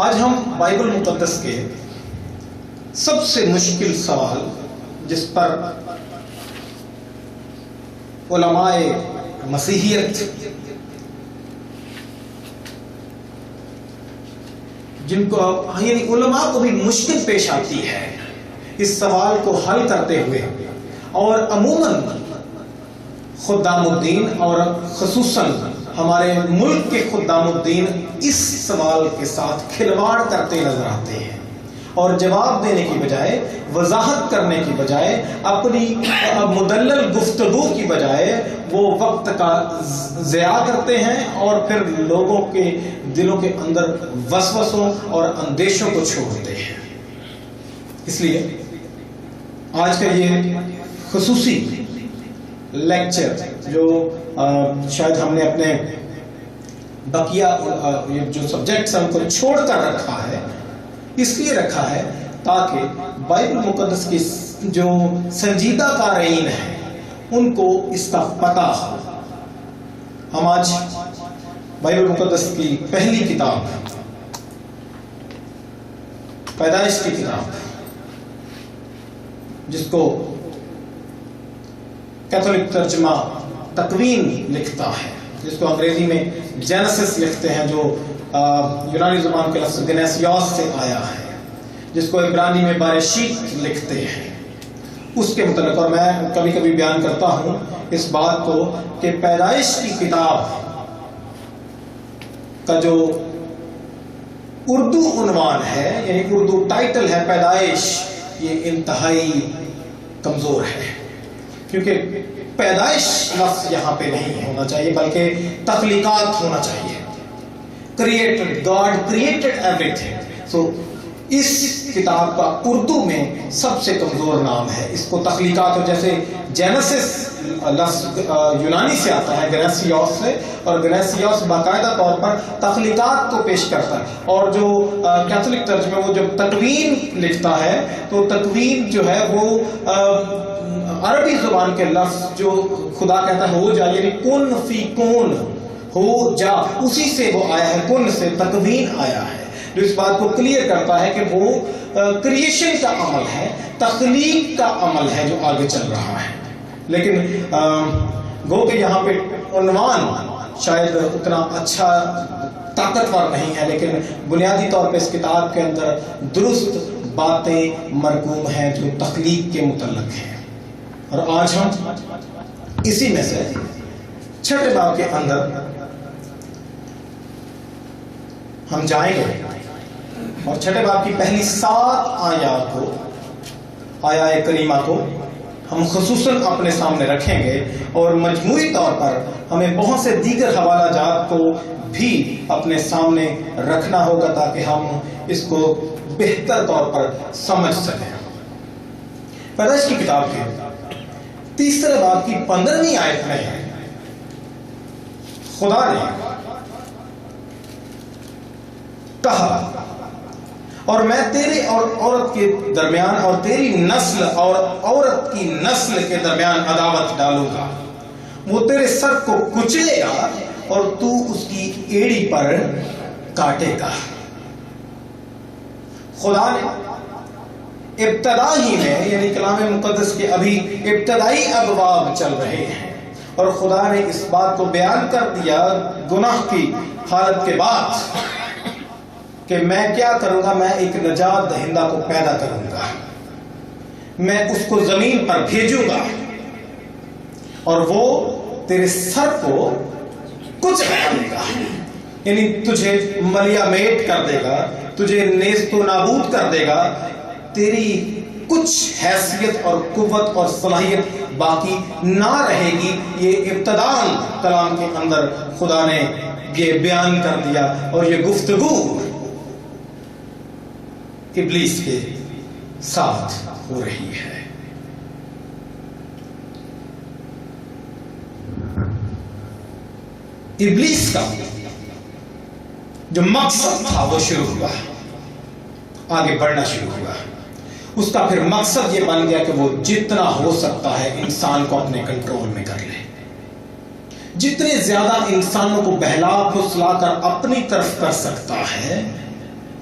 آج ہم بائبل مقدس کے سب سے مشکل سوال جس پر علماء مسیحیت جن کو یعنی علماء کو بھی مشکل پیش آتی ہے اس سوال کو حل کرتے ہوئے، اور عموماً خدام الدین اور خصوصاً ہمارے ملک کے خدام الدین اس سوال کے ساتھ کھلواڑ کرتے نظر آتے ہیں، اور جواب دینے کی بجائے، وضاحت کرنے کی بجائے، اپنی مدلل گفتگو کی بجائے وہ وقت کا ضیاع کرتے ہیں اور پھر لوگوں کے دلوں کے اندر وسوسوں اور اندیشوں کو چھوڑتے ہیں۔ اس لیے آج کا یہ خصوصی لیکچر جو شاید ہم نے اپنے بقیہ جو سبجیکٹس ہیں ان کو چھوڑ کر رکھا ہے، اس لیے رکھا ہے تاکہ بائبل مقدس کی جو سنجیدہ قارئین ہیں ان کو اس کا پتہ ہو۔ ہم آج بائبل مقدس کی پہلی کتاب، پیدائش کی کتاب، جس کو کیتھولک ترجمہ تکوین لکھتا ہے، جس کو انگریزی میں جینیسس لکھتے ہیں، جو یونانی زبان کے لفظ گنیسیوس سے آیا ہے، جس کو عبرانی میں بارشیت لکھتے ہیں، اس کے متعلق۔ اور میں کبھی کبھی بیان کرتا ہوں اس بات کو کہ پیدائش کی کتاب کا جو اردو عنوان ہے، یعنی اردو ٹائٹل ہے پیدائش، یہ انتہائی کمزور ہے، کیونکہ پیدائش لفظ یہاں پہ نہیں ہونا چاہیے بلکہ تخلیقات ہونا چاہیے۔ Created, God created everything. So اس کتاب کا اردو میں سب سے کمزور نام ہے، اس کو تخلیقات، جیسے جینیسس لفظ یونانی سے آتا ہے، گنیسیوس سے، اور گنیسیوس باقاعدہ طور پر تخلیقات کو پیش کرتا ہے، اور جو کیتھولک ترجمہ وہ جب تکوین لکھتا ہے تو تکوین جو ہے وہ عربی زبان کے لفظ جو خدا کہتا ہے ہو جا، یعنی کن فی کون، ہو جا، اسی سے وہ آیا ہے، کن سے تکوین آیا ہے، جو اس بات کو کلیئر کرتا ہے کہ وہ کریشن کا عمل ہے، تخلیق کا عمل ہے جو آگے چل رہا ہے۔ لیکن گو کہ یہاں پہ عنوان شاید اتنا اچھا طاقتور نہیں ہے، لیکن بنیادی طور پہ اس کتاب کے اندر درست باتیں مرقوم ہیں جو تخلیق کے متعلق ہیں۔ اور آج ہم اسی میں سے چھٹے باب کے اندر ہم جائیں گے، اور چھٹے باب کی پہلی 7 آیات کو، آیات کریمہ کو ہم خصوصاً اپنے سامنے رکھیں گے، اور مجموعی طور پر ہمیں بہت سے دیگر حوالہ جات کو بھی اپنے سامنے رکھنا ہوگا تاکہ ہم اس کو بہتر طور پر سمجھ سکیں۔ پیدائش کی کتاب کے 3 باب کی 15ویں آیت میں ہے، خدا نے کہا، اور میں تیرے اور عورت کے درمیان اور تیری نسل اور عورت کی نسل کے درمیان عداوت ڈالوں گا، وہ تیرے سر کو کچلے گا اور تو اس کی ایڑی پر کاٹے گا۔ خدا نے ابتدا ہی میں، یعنی کلام مقدس کے ابھی ابتدائی ابواب چل رہے ہیں، اور خدا نے اس بات کو بیان کر دیا گناہ کی حالت کے بعد کہ میں کیا کروں گا، میں ایک نجات دہندہ کو پیدا کروں گا، میں اس کو زمین پر بھیجوں گا، اور وہ تیرے سر کو کچل دے گا، یعنی تجھے ملیا میٹ کر دے گا، تجھے نیست و نابود کر دے گا، تیری کچھ حیثیت اور قوت اور صلاحیت باقی نہ رہے گی۔ یہ ابتداً کلام کے اندر خدا نے یہ بیان کر دیا، اور یہ گفتگو ابلیس کے ساتھ ہو رہی ہے۔ ابلیس کا جو مقصد تھا وہ شروع ہوا، آگے بڑھنا شروع ہوا۔ اس کا پھر مقصد یہ بن گیا کہ وہ جتنا ہو سکتا ہے انسان کو اپنے کنٹرول میں کر لے، جتنے زیادہ انسانوں کو بہلا پھسلا کر اپنی طرف کر سکتا ہے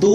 2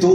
2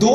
2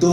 2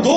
2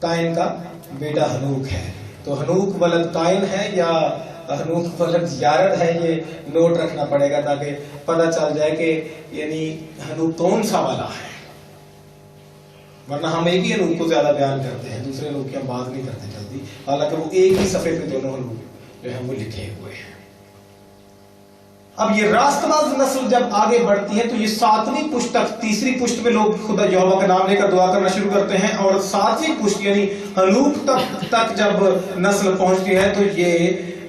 قائن کا بیٹا ہنوک ہے. تو ہنوک ولد قائن ہے یا ہنوک ولد یارد ہے, یہ نوٹ رکھنا پڑے گا تاکہ پتہ چل جائے کہ یعنی ہنوک کون سا والا ہے. ورنہ ہم ایک ہی ہنوک کو زیادہ بیان کرتے ہیں, دوسرے ہنوک کی ہم بات نہیں کرتے جلدی, حالانکہ وہ ایک ہی صفحے پہ دونوں ہنوک جو ہے وہ لکھے ہوئے ہیں. اب یہ راست باز نسل جب آگے بڑھتی ہے تو یہ 7ویں پشت تک, تیسری پشت میں لوگ خدا یہوہ کا نام لے کر دعا کرنا شروع کرتے ہیں, اور 7ویں پشت یعنی ہنوک تک جب نسل پہنچتی ہے تو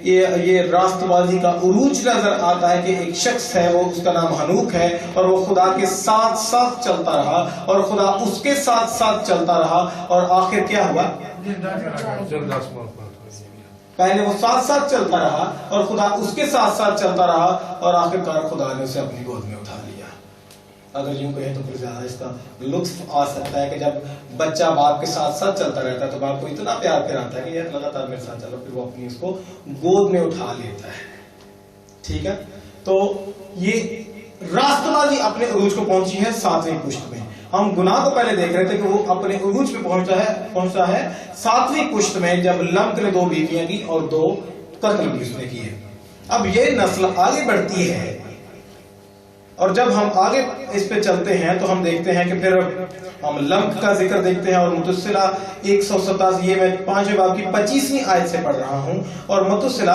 یہ راست بازی کا عروج نظر آتا ہے کہ ایک شخص ہے, وہ اس کا نام ہنوک ہے, اور وہ خدا کے ساتھ ساتھ چلتا رہا اور خدا اس کے ساتھ ساتھ چلتا رہا, اور آخر کیا ہوا, پہلے وہ ساتھ ساتھ چلتا رہا اور خدا اس کے ساتھ ساتھ چلتا رہا, اور آخر کار خدا نے اسے اپنی گود میں اٹھا لیا. اگر یوں کہیں تو پھر زیادہ اس کا لطف آ سکتا ہے کہ جب بچہ باپ کے ساتھ ساتھ چلتا رہتا ہے تو باپ کو اتنا پیار پھر آتا ہے کہ یار لگاتار میرے ساتھ چلو, پھر وہ اپنی اس کو گود میں اٹھا لیتا ہے. ٹھیک ہے, تو یہ راست بازی اپنے عروج کو پہنچی ہے 7ویں پشت میں. ہم گناہ کو پہلے دیکھ رہے تھے کہ وہ اپنے عروج پہ پہنچا ہے 7ویں پشت میں, جب لمک نے 2 بیویاں کی اور 2 قتل بھی اس نے کیے. اب یہ نسل آگے بڑھتی ہے, اور جب ہم آگے اس پہ چلتے ہیں تو ہم دیکھتے ہیں کہ پھر ہم لمک کا ذکر دیکھتے ہیں, اور متسلہ 187, یہ میں 5ویں باب کی 25ویں آیت سے پڑھ رہا ہوں, اور متسلہ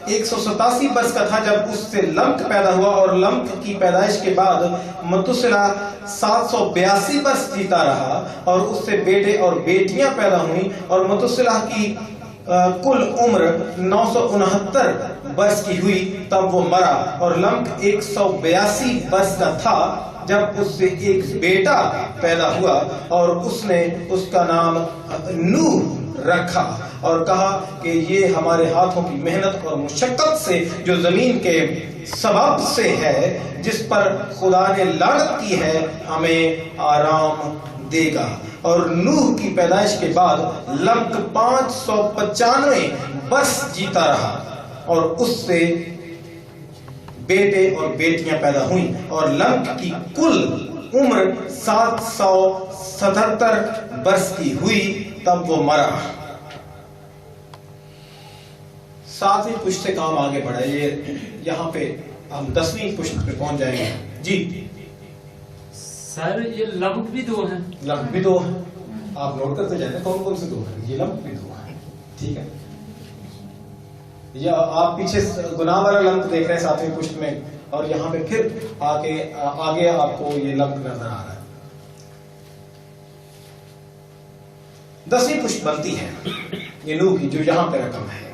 187 برس کا تھا جب اس سے لمک پیدا ہوا, اور لمک کی پیدائش کے بعد متسلہ 782 برس جیتا رہا, اور اس سے بیٹے اور بیٹیاں پیدا ہوئیں, اور متسلہ کی کل عمر 969 برس کی ہوئی تب وہ مرا, اور لمک 182 برس کا تھا جب اس سے ایک بیٹا پیدا ہوا, اور اس نے اس کا نام نوح رکھا, اور کہا کہ یہ ہمارے ہاتھوں کی محنت اور مشقت سے جو زمین کے سبب سے ہے, جس پر خدا نے لعنت کی ہے, ہمیں آرام دے گا. اور نوح کی پیدائش کے بعد لمک 595 برس جیتا رہا, اور اس سے بیٹے اور بیٹیاں پیدا ہوئیں, اور لمک کی کل عمر 777 برس کی ہوئی تب وہ مرا. 7ویں پشت سے کام آگے بڑھا, یہ یہاں پہ ہم 10ویں پشت پہ پہنچ جائیں گے. جی سر یہ لمک بھی 2 ہیں, لمک بھی 2 ہیں, آپ نوٹ کرتے جائیں کون کون سے 2 ہیں, یہ لمک بھی 2 ہیں. ٹھیک ہے, یا آپ پیچھے گناہ والا لمک دیکھ رہے ہیں 7ویں پشت میں, اور یہاں پہ پھر آگے آپ کو یہ لمک نظر آ رہا ہے. 10ویں پشت بنتی ہے یہ نوح کی, جو یہاں پہ رقم ہے.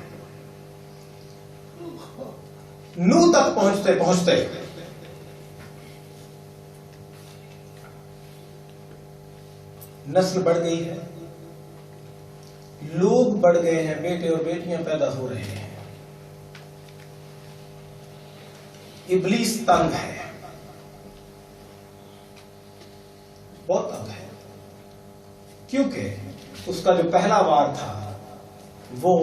نوح تک پہنچتے پہنچتے نسل بڑھ گئی ہے, لوگ بڑھ گئے ہیں, بیٹے اور بیٹیاں پیدا ہو رہے ہیں. ابلیس تنگ ہے, بہت تنگ ہے, کیونکہ اس کا جو پہلا وار تھا وہ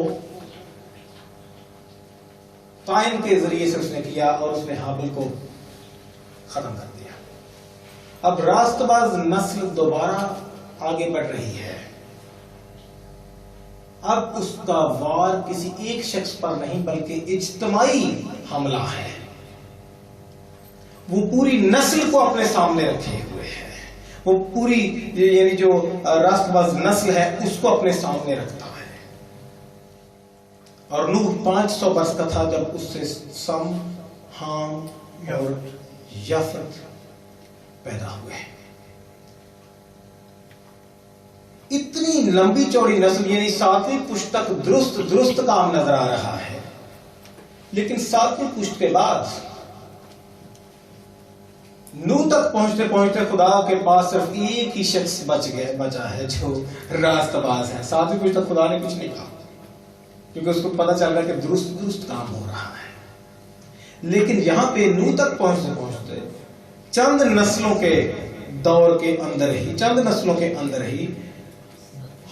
قائن کے ذریعے سے اس نے کیا, اور اس نے حابل کو ختم کر دیا. اب راست باز نسل دوبارہ آگے بڑھ رہی ہے. اب اس کا وار کسی ایک شخص پر نہیں بلکہ اجتماعی حملہ ہے. وہ پوری نسل کو اپنے سامنے رکھے ہوئے ہے, وہ پوری یعنی جو راست باز نسل ہے اس کو اپنے سامنے رکھتا ہے. اور نوح 500 برس کا تھا جب اس سے سم, حام اور یافت پیدا ہوئے. اتنی لمبی چوڑی نسل, یعنی 7ویں پشت تک درست کام نظر آ رہا ہے, لیکن 7ویں پشت کے بعد نوح تک پہنچتے پہنچتے خدا کے پاس صرف ایک ہی شخص بچا ہے جو راست باز ہے. 7ویں پشت تک خدا نے کچھ نہیں کہا, کیونکہ اس کو پتا چل رہا ہے کہ درست کام ہو رہا ہے. لیکن یہاں پہ نوح تک پہنچتے پہنچتے چند نسلوں کے دور کے اندر ہی, چند نسلوں کے اندر ہی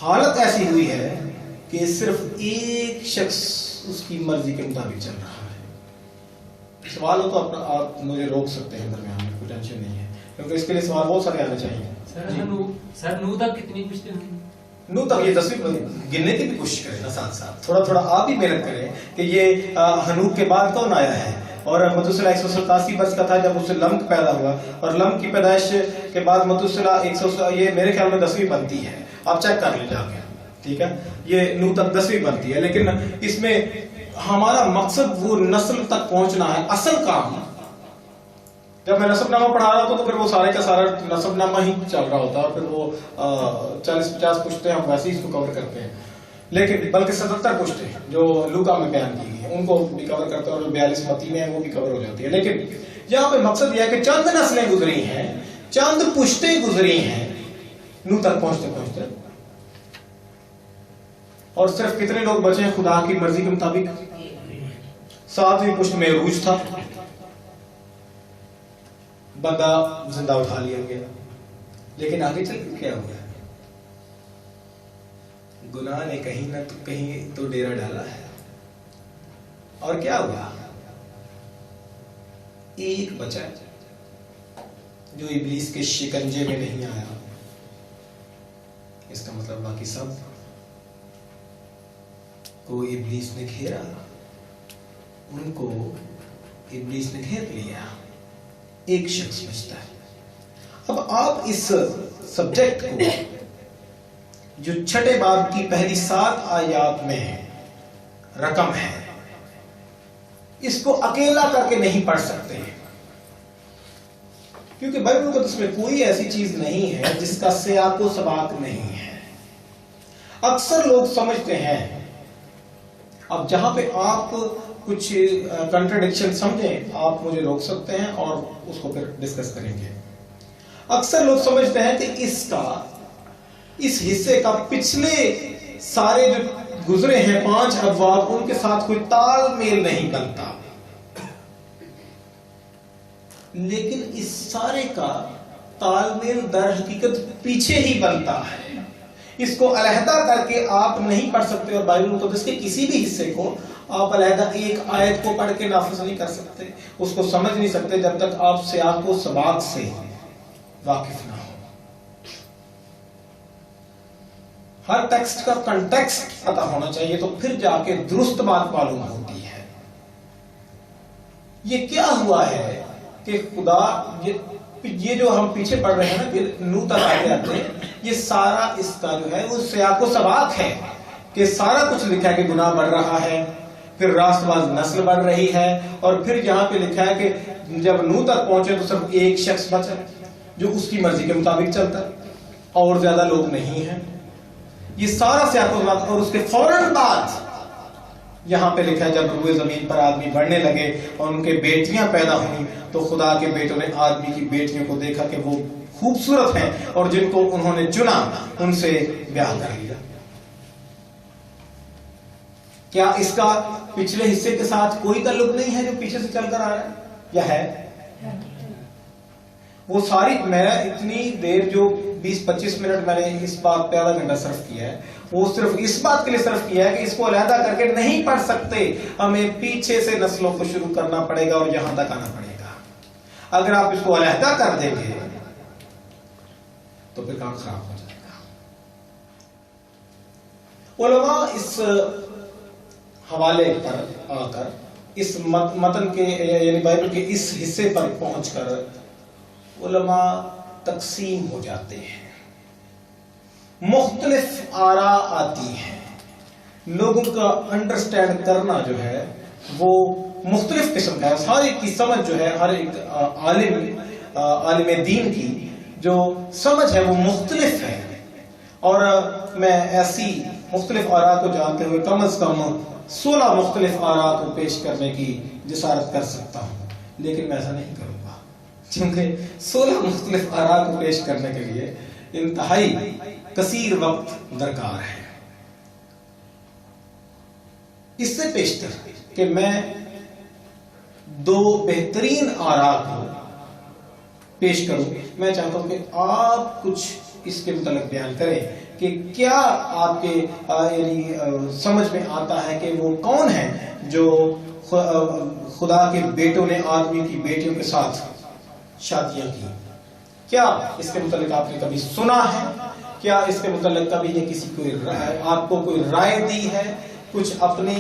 حالت ایسی ہوئی ہے کہ صرف ایک شخص اس کی مرضی کے مطابق چل رہا ہے. سوال ہو تو آپ مجھے روک سکتے ہیں درمیان میں, کوئی ٹینشن نہیں ہے, کیونکہ اس کے لیے سوال بہت سارے آنے چاہیے. سر نوح تک کتنی پشتیں ہوئی؟ نو تک یہ 10ویں گننے کی بھی کوشش کریں نا، ساتھ ساتھ تھوڑا تھوڑا آپ بھی محنت کریں کہ یہ ہنوک کے بعد کون آیا ہے. اور متوسلہ 187 برس کا تھا جب اسے لمک پیدا ہوا، اور لمک کی پیدائش کے بعد متوسلہ 100 یہ میرے خیال میں 10ویں بنتی ہے، آپ چیک کر لیں جا کے، ٹھیک ہے. یہ نو تک 10ویں بنتی ہے، لیکن اس میں ہمارا مقصد وہ نسل تک پہنچنا ہے. اصل کام جب میں نسب نامہ پڑھا رہا تھا تو پھر وہ سارے کا سارا نسب نامہ ہی چل رہا ہوتا ہے، اور پھر وہ 40-50 پشتیں ہم ویسے ہی اس کو کور کرتے ہیں، لیکن بلکہ 77 پشتیں جو لوکا میں بیان کی گئی ہیں ان کو بھی کور کرتے ہیں، اور جو 42 متی میں ہیں وہ بھی کور ہو جاتی ہے. لیکن یہاں پہ مقصد یہ ہے کہ چند نسلیں گزری ہیں، چند پشتیں گزری ہیں نو تک پہنچتے پہنچتے، اور صرف کتنے لوگ بچے ہیں خدا کی مرضی کے مطابق. 7ویں پشت میں عروج تھا، بندہ زندہ اٹھا لیا گیا، لیکن آگے چل کے کیا ہوا؟ گناہ نے کہیں نہ تو کہیں تو ڈیرا ڈالا ہے، اور کیا ہوا؟ ایک بچہ جو ابلیس کے شکنجے میں نہیں آیا. اس کا مطلب باقی سب کو ابلیس نے گھیرا، ان کو ابلیس نے گھیر لیا. ایک شخص بچتا ہے. اب آپ اس سبجیکٹ کو جو 6 باب کی پہلی 7 آیات میں رقم ہے، اس کو اکیلا کر کے نہیں پڑھ سکتے، کیونکہ بائبل مقدس میں کوئی ایسی چیز نہیں ہے جس کا سیاق و سباق نہیں ہے. اکثر لوگ سمجھتے ہیں، اب جہاں پہ آپ کچھ کنٹرڈکشن سمجھیں آپ مجھے روک سکتے ہیں اور اس کو پھر ڈسکس کریں گے. اکثر لوگ سمجھتے ہیں کہ اس حصے کا پچھلے سارے جو گزرے ہیں 5 ابواب ان کے ساتھ کوئی تال میل نہیں بنتا، لیکن اس سارے کا تال میل در حقیقت پیچھے ہی بنتا ہے. اس کو علیحدہ کر کے آپ نہیں پڑھ سکتے، اور بائبل مقدس کے کسی بھی حصے کو آپ علیحدہ ایک آیت کو پڑھ کے نافذ نہیں کر سکتے، اس کو سمجھ نہیں سکتے جب تک آپ سیاق و سباق سے واقف نہ ہو. ہر ٹیکسٹ کا کنٹیکسٹ پتہ ہونا چاہیے، تو پھر جا کے درست بات معلوم ہوتی ہے. یہ کیا ہوا ہے کہ خدا یہ جو ہم پیچھے پڑھ رہے ہیں نا، نو تک آگے آتے ہیں، یہ سارا اس کا جو ہے وہ سیاق و سباق ہے کہ سارا کچھ لکھا ہے کہ گناہ بڑھ رہا ہے، پھر راست باز نسل بڑھ رہی ہے، اور پھر یہاں پہ لکھا ہے کہ جب نو تک پہنچے تو صرف ایک شخص بچا جو اس کی مرضی کے مطابق چلتا ہے، اور زیادہ لوگ نہیں ہیں. یہ سارا سیاق و سباق. اور اس کے فوراً بعد یہاں پہ لکھا ہے جب روئے زمین پر آدمی بڑھنے لگے اور ان کے بیٹیاں پیدا ہوئیں تو خدا کے بیٹوں نے آدمی کی بیٹیوں کو دیکھا کہ وہ خوبصورت ہیں، اور جن کو انہوں نے چنا ان سے بیاہ کر لیا. کیا اس کا پچھلے حصے کے ساتھ کوئی تعلق نہیں ہے جو پیچھے سے چل کر آ رہا ہے، یا ہے؟ وہ ساری میں اتنی دیر جو 20-25 منٹ میں نے اس بات پہ آدھا گھنٹہ صرف کیا ہے، وہ صرف اس بات کے لیے صرف کیا ہے کہ اس کو علیحدہ کر کے نہیں پڑھ سکتے، ہمیں پیچھے سے نسلوں کو شروع کرنا پڑے گا اور یہاں تک آنا پڑے گا. اگر آپ اس کو علیحدہ کر دیں گے تو پھر کام خراب ہو جائے گا. علماء اس حوالے پر آ کر اس متن کے یعنی بائبل کے اس حصے پر پہنچ کر علماء تقسیم ہو جاتے ہیں، مختلف آراء آتی ہیں، لوگوں کا انڈرسٹینڈ کرنا جو ہے وہ مختلف قسم کا ہے. ہر ایک کی سمجھ جو ہے، ہر ایک عالم دین کی جو سمجھ ہے وہ مختلف ہے. اور میں ایسی مختلف آراء کو جانتے ہوئے کم از کم 16 مختلف آراء کو پیش کرنے کی جسارت کر سکتا ہوں، لیکن میں ایسا نہیں کروں گا کیونکہ 16 مختلف آراء کو پیش کرنے کے لیے انتہائی کثیر وقت درکار ہے. اس سے پیشتر کہ میں 2 بہترین آراء کو پیش کروں، میں چاہتا ہوں کہ آپ کچھ اس کے متعلق بیان کریں کہ کیا آپ کے یعنی سمجھ میں آتا ہے کہ وہ کون ہیں جو خدا کے بیٹوں نے آدمی کی بیٹیوں کے ساتھ شادیاں کی. کیا اس کے متعلق آپ نے کبھی سنا ہے کیا اس کے متعلق کبھی یہ کسی کو آپ کو کوئی رائے دی ہے، کچھ اپنی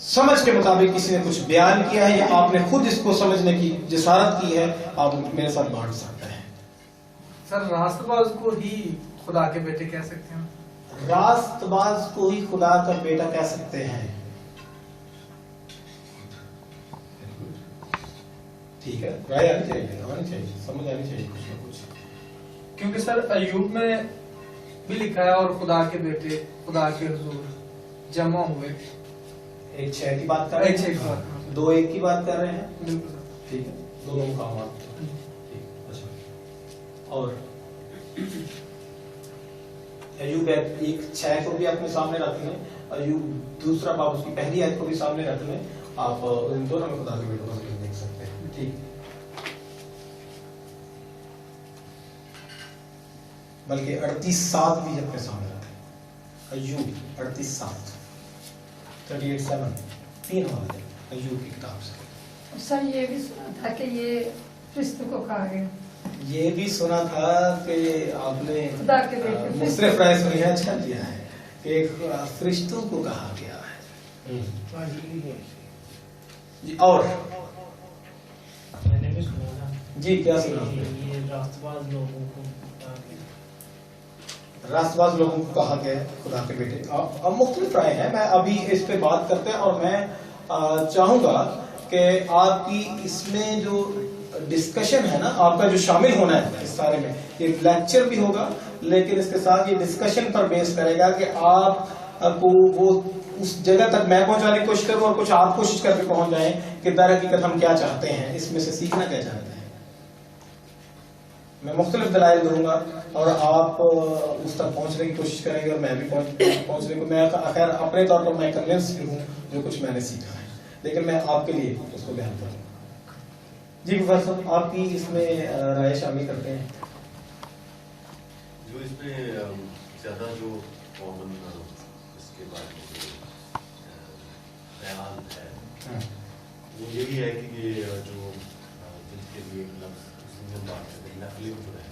سمجھ کے مطابق کسی نے کچھ بیان کیا ہے، یا آپ نے خود اس کو سمجھنے کی جسارت کی ہے؟ آپ میرے ساتھ بانٹ سکتے ہیں. سر راست باز کو ہی خدا کے بیٹے کہہ سکتے ہیں؟ راست باز کو ہی خدا کا بیٹا کہہ سکتے ہیں. ٹھیک ہے، رائے آنی چاہیے، سمجھ آنی چاہیے کچھ نہ کچھ. کیونکہ سر ایوب میں بھی لکھا ہے اور خدا کے بیٹے خدا کے حضور جمع ہوئے. 1:6 کی بات کر رہے ہیں، 2:1 کی بات کر رہے ہیں. بالکل سر. ٹھیک ہے، دونوں مقامات. اچھا، اور ایوب 1:6 کو بھی اپنے سامنے رکھ لیں، ایوب دوسرا باب اس کی پہلی آیت کو بھی سامنے رکھ لیں. آپ ان دونوں میں خدا کے بیٹوں کا ذکر دیکھ سکتے ہیں. ٹھیک، بلکہ 38:7 بھی اپنے سامنے رکھیں. ایوب 38:7 38:7 تین حوالے ایوب کی کتاب سے. سر یہ بھی سنا تھا کہ یہ فرشتہ کو کہا گیا. یہ بھی سنا تھا کہ آپ نے خدا کے بیٹے مختلف رائے سنی ہے، اچھا کیا ہے کہ فرشتوں کو کہا گیا ہے. جی، اور میں نے بھی سنا تھا. جی کیا سنا؟ یہ راست باز لوگوں کو راست باز لوگوں کو کہا گیا ہے خدا کے بیٹے. اب مختلف رائے ہیں، میں ابھی اس پہ بات کرتے ہیں، اور میں چاہوں گا کہ آپ کی اس میں جو ڈسکشن ہے نا، آپ کا جو شامل ہونا ہے اس سارے میں، یہ لیکچر بھی ہوگا لیکن اس کے ساتھ یہ ڈسکشن پر بیس کرے گا کہ آپ کو وہ اس جگہ تک میں پہنچانے کی کوشش کروں اور کچھ آپ کوشش کر کے پہنچ جائیں کہ در حقیقت ہم کیا چاہتے ہیں، اس میں سے سیکھنا کیا چاہتے ہیں. میں مختلف دلائل دوں گا اور آپ اس تک پہنچنے کی کوشش کریں گے، اور میں بھی پہنچنے کو، میں خیر اپنے طور پر میں کنونس ہوں جو کچھ میں نے سیکھا ہے، لیکن میں آپ کے لیے اس کو بیان کروں گا. جی پروفیسر، آپ کی اس میں رائے شامل کرتے ہیں. جو اس میں زیادہ جو کامن اس کے بارے میں خیال ہے وہ یہی ہے کہ یہ جو جن کے لیے بات کرتے ہیں نیفلیم جو ہے،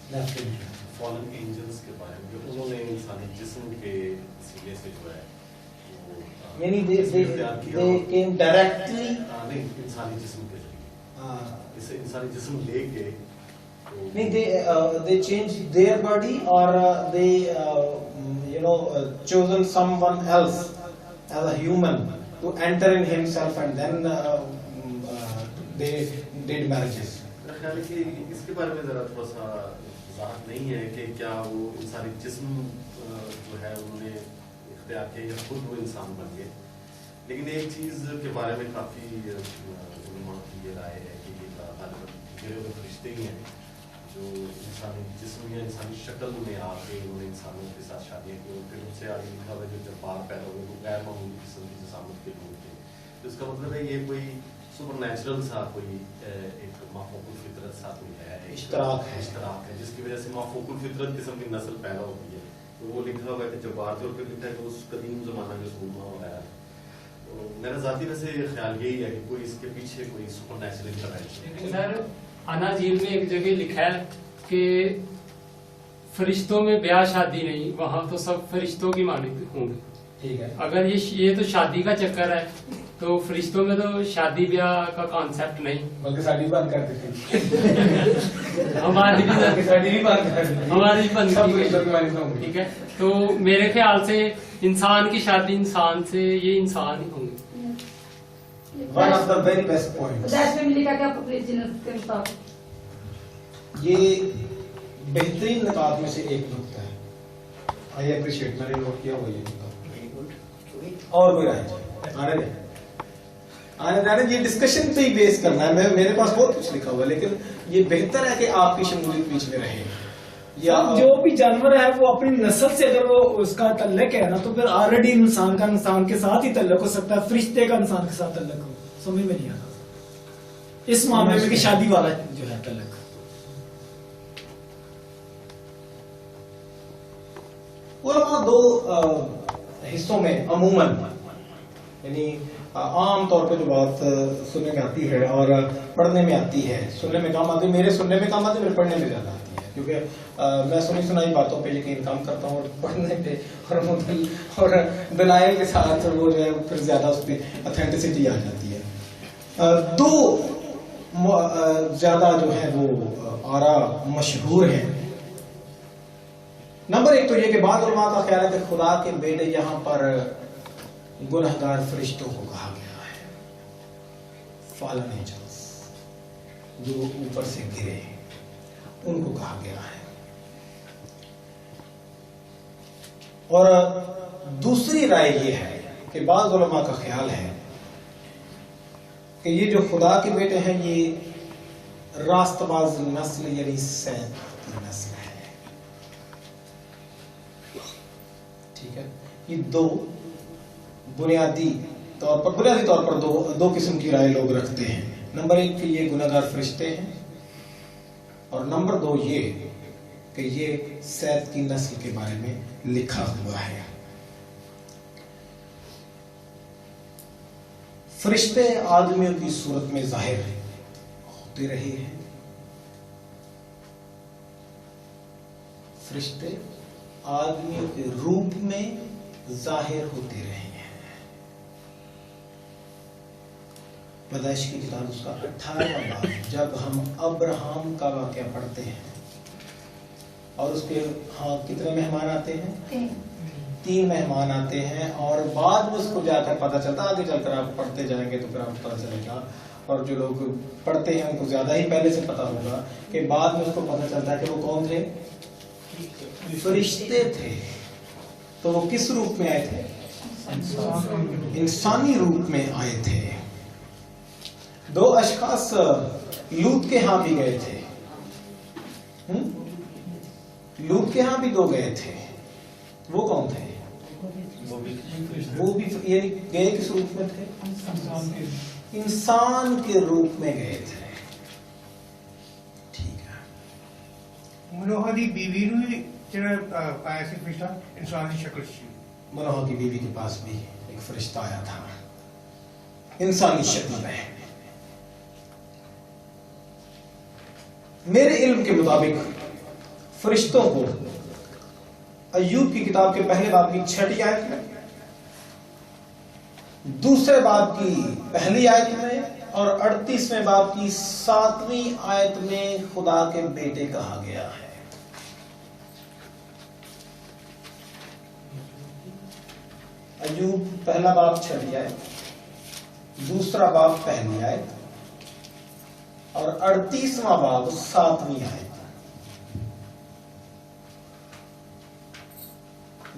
فالن انجنس کے بارے میں، جو انہوں نے انسانی جسم کے سلے سے جو ہے یعنی اختیار کیا، ڈائریکٹلی نہیں انسانی جسم کے ذریعے اسے انسانی جسم لے کے نہیں they change their body or they chosen someone else as a human to enter in himself and then they did marriages. میرا خیال ہے کہ اس کے بارے میں ذرا تھوڑا سا وضاحت نہیں ہے کہ کیا وہ انسانی جسم جو ہے انہوں نے اختیار کیا یا خود وہ انسان بن گئے. لیکن ایک چیز کے بارے میں کافی علماء کی یہ رائے ہے کہ یہ غالباً فرشتے ہی ہیں جو انسانی جسم یا انسانی شکل میں آ کے انہوں نے انسانوں کے ساتھ شادیاں کی، اور پھر ان سے آگے لکھا ہوا جو جبار پیدا ہوئے وہ غیر معمولی قسم کی جسامت کے لوگ تھے. تو اس کا مطلب ہے یہ کوئی سپر نیچرل سا کوئی ایک مافوق الفطرت سا کوئی ہے، اشتراک ہے جس کی وجہ سے مافوق الفطرت قسم کی نسل پیدا ہوتی ہے. تو وہ لکھا ہوا ہے کہ جبار تھے، اور پھر لکھا ہے کہ اس قدیم زمانہ میں سولما وغیرہ. تو میرا ذاتی ویسے خیال یہی ہے کہ کوئی اس کے پیچھے کوئی سپر نیچرل انٹرونشن. سر اناجیل میں ایک جگہ لکھا ہے کہ فرشتوں میں بیاہ شادی نہیں، وہاں تو سب فرشتوں کی مانند ہوں گے. ٹھیک ہے، اگر یہ تو شادی کا چکر ہے تو فرشتوں میں تو شادی بیاہ کا کانسیپٹ نہیں، بلکہ شادی بند کر دیتے ہماری بھی بند کی گئی. ٹھیک ہے، تو میرے خیال سے انسان کی شادی انسان سے، یہ انسان ہی ہوں گے. One of the very best points. میں لکھا کہ کے مطابق یہ بہترین نکات میں سے ایک نقطہ ہے. آئی اپریشیٹ، میں نے نوٹ کیا وہ یہ نقطہ. اور کوئی رائے آنے یہ ڈسکشن پہ ہی بیس کرنا ہے. میرے پاس بہت کچھ لکھا ہوا ہے لیکن یہ بہتر ہے کہ آپ کی شمولیت بیچ میں رہے. جو بھی جانور ہے وہ اپنی نسل سے اگر وہ اس کا تعلق ہے نا تو پھر آلریڈی انسان کا انسان کے ساتھ ہی تعلق ہو سکتا ہے، فرشتے کا انسان کے ساتھ تعلق ہو. سمجھ میں نہیں آ رہا اس معاملے میں کہ شادی والا جو ہے تعلق. علماء دو حصوں میں عموماً یعنی عام طور پہ جو بات سننے میں آتی ہے اور پڑھنے میں آتی ہے، سننے میں کام آتی ہے، میرے سننے میں کام آتی ہے، میرے پڑھنے میں زیادہ آتی ہے. کیونکہ میں سنائی باتوں پہ یقین کم کرتا ہوں، اور پڑھنے پہ اور دلائل کے ساتھ وہ جو ہے پھر زیادہ اس پہ اتھینٹسٹی آ جاتی ہے. دو زیادہ جو ہے وہ آرا مشہور ہیں. نمبر ایک تو یہ کہ بعض علماء کا خیال ہے کہ خدا کے بیٹے یہاں پر گنہگار فرشتوں کو کہا گیا ہے، فالن اینجلز، جو اوپر سے گرے ان کو کہا گیا ہے. اور دوسری رائے یہ ہے کہ بعض علماء کا خیال ہے کہ یہ جو خدا کے بیٹے ہیں یہ راست باز نسل یعنی سیت کی نسل ہے. ٹھیک ہے، یہ دو بنیادی طور پر دو قسم کی رائے لوگ رکھتے ہیں. نمبر ایک کہ یہ گنہگار فرشتے ہیں، اور نمبر دو یہ کہ یہ سیت کی نسل کے بارے میں لکھا ہوا ہے. فرشتے آدمیوں کی صورت میں ظاہر ہوتے رہے ہیں. فرشتے آدمیوں کے روپ میں ظاہر ہوتے رہے ہیں. پیدائش کی کتاب اس کا 18واں باب، جب ہم ابراہم کا واقعہ پڑھتے ہیں اور اس کے ہاں کتنے مہمان آتے ہیں؟ 3 مہمان آتے ہیں، اور بعد میں اس کو جا کر پتہ چلتا، آگے چل کر آپ پڑھتے جائیں گے تو پھر آپ کو پتہ چلے گا، اور جو لوگ پڑھتے ہیں ان کو زیادہ ہی پہلے سے پتہ ہوگا کہ بعد میں اس کو پتہ چلتا ہے کہ وہ کون تھے؟ فرشتے تھے. تو وہ کس روپ میں آئے تھے؟ انسانی روپ میں آئے تھے. 2 اشخاص لوط کے ہاں بھی گئے تھے. لوط کے ہاں بھی 2 گئے تھے. وہ کون تھے؟ وہ بھی یعنی گئے کس روپ میں تھے؟ انسان کے روپ میں گئے تھے. ٹھیک ہے. منوہا دی بیوی نو جڑا آیا سی فرشتہ انسانی شکل سی. منوہا کی بیوی کے پاس بھی ایک فرشتہ آیا تھا انسانی شکل میں. میرے علم کے مطابق فرشتوں کو ایوب کی کتاب کے پہلے باب کی 6 آیت میں، دوسرے باب کی 1 آیت میں، اور 38ویں باب کی 7ویں آیت میں خدا کے بیٹے کہا گیا ہے. ایوب پہلا باب 6 آیت، دوسرا باب 1 آیت، اور 38واں باب 7ویں آیت.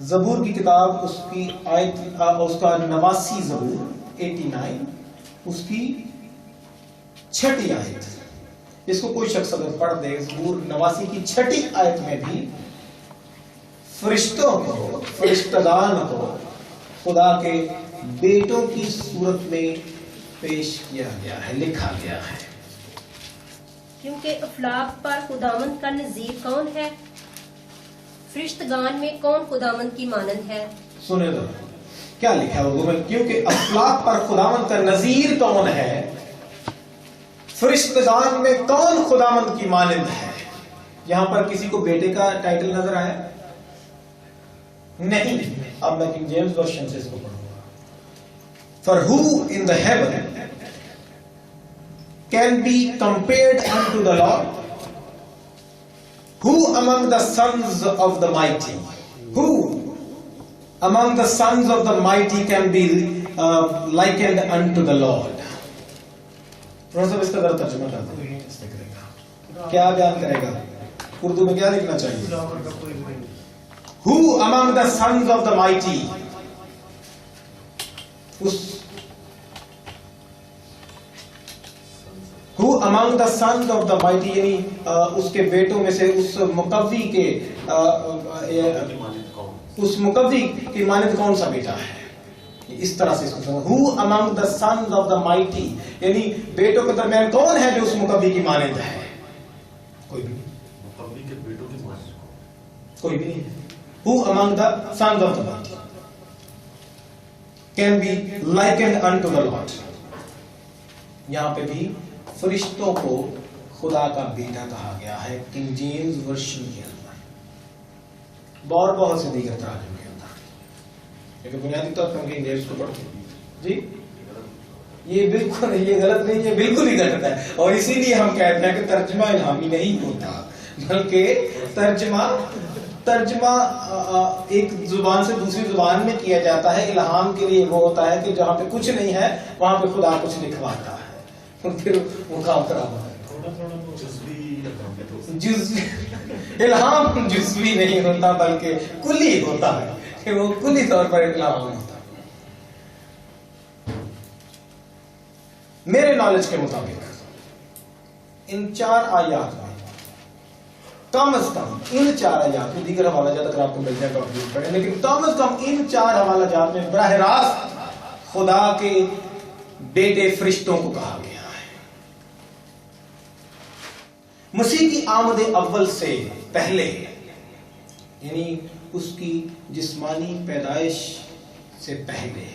زبور کی کتاب اس کی آیت اس کا 89 زبور 89 اس کی 6 آیت. اس کو کوئی شخص اگر پڑھ دے زبور 89 کی 6 آیت میں بھی فرشتوں کو، فرشتگان کو خدا کے بیٹوں کی صورت میں پیش کیا گیا ہے، لکھا گیا ہے. کیونکہ افلاک پر خداوند کا نظیر کون ہے؟ فرشتگان میں کون خداوند کی مانند ہے؟ سنے دو کیا لکھا ہے اردو میں، کیونکہ افلاک پر خداوند کا نظیر کون ہے، فرشتگان میں کون خداوند کی مانند ہے. یہاں پر کسی کو بیٹے کا ٹائٹل نظر آیا نہیں. اب میں کنگ جیمز ورشن سے اس کو پڑھوں گا. For who in the heaven can be compared unto the Lord? Who among the sons of the mighty? Who among the sons of the mighty can be likened unto the Lord? تھوڑا سا اس کا ذرا ترجمہ کر دیں. کیا بیان کرے گا؟ اردو میں کیا لکھنا چاہیے؟ Who among the sons of the mighty? Who among the sons of the mighty یعنی اس کے بیٹوں میں سے اس مقوی کے اس مقوی کی مانند کون سا بیٹا ہے؟ اس طرح سے اس کو Who among the sons of the mighty یعنی بیٹوں کے درمیان کون ہے جو اس مقوی کی مانند ہے؟ کوئی بھی نہیں. مقوی کے بیٹوں کی مانند کوئی بھی نہیں. Who among the sons of the mighty can be likened unto the Lord? یہاں پہ بھی فرشتوں کو خدا کا بیٹا کہا گیا ہے کنگ جیمز ورشن کے اندر، اور بہت سے دیگر تراجم کے اندر، لیکن بنیادی طور پر کنگ جیمز کو پڑھتے ہیں جی. یہ بالکل یہ غلط نہیں، یہ بالکل ہی غلط ہے، اور اسی لیے ہم کہتے ہیں کہ ترجمہ الہامی نہیں ہوتا، بلکہ ترجمہ ایک زبان سے دوسری زبان میں کیا جاتا ہے. الہام کے لیے وہ ہوتا ہے کہ جہاں پہ کچھ نہیں ہے وہاں پہ خدا کچھ لکھواتا ہے، اور پھر وہ کام خراب ہوتا ہے. الہام جزوی نہیں ہوتا بلکہ کلی ہوتا ہے، کہ وہ کلی طور پر الہام ہوتا ہے. میرے نالج کے مطابق ان 4 آیات میں کم از کم ان 4 آیات میں، دیگر حوالہ جات اگر آپ کو مل جائے تو آپ پڑھیں، لیکن کم از کم ان 4 حوالہ جات میں براہ راست خدا کے بیٹے فرشتوں کو کہا گیا ہے. مسیح کی آمد اول سے پہلے، یعنی اس کی جسمانی پیدائش سے پہلے،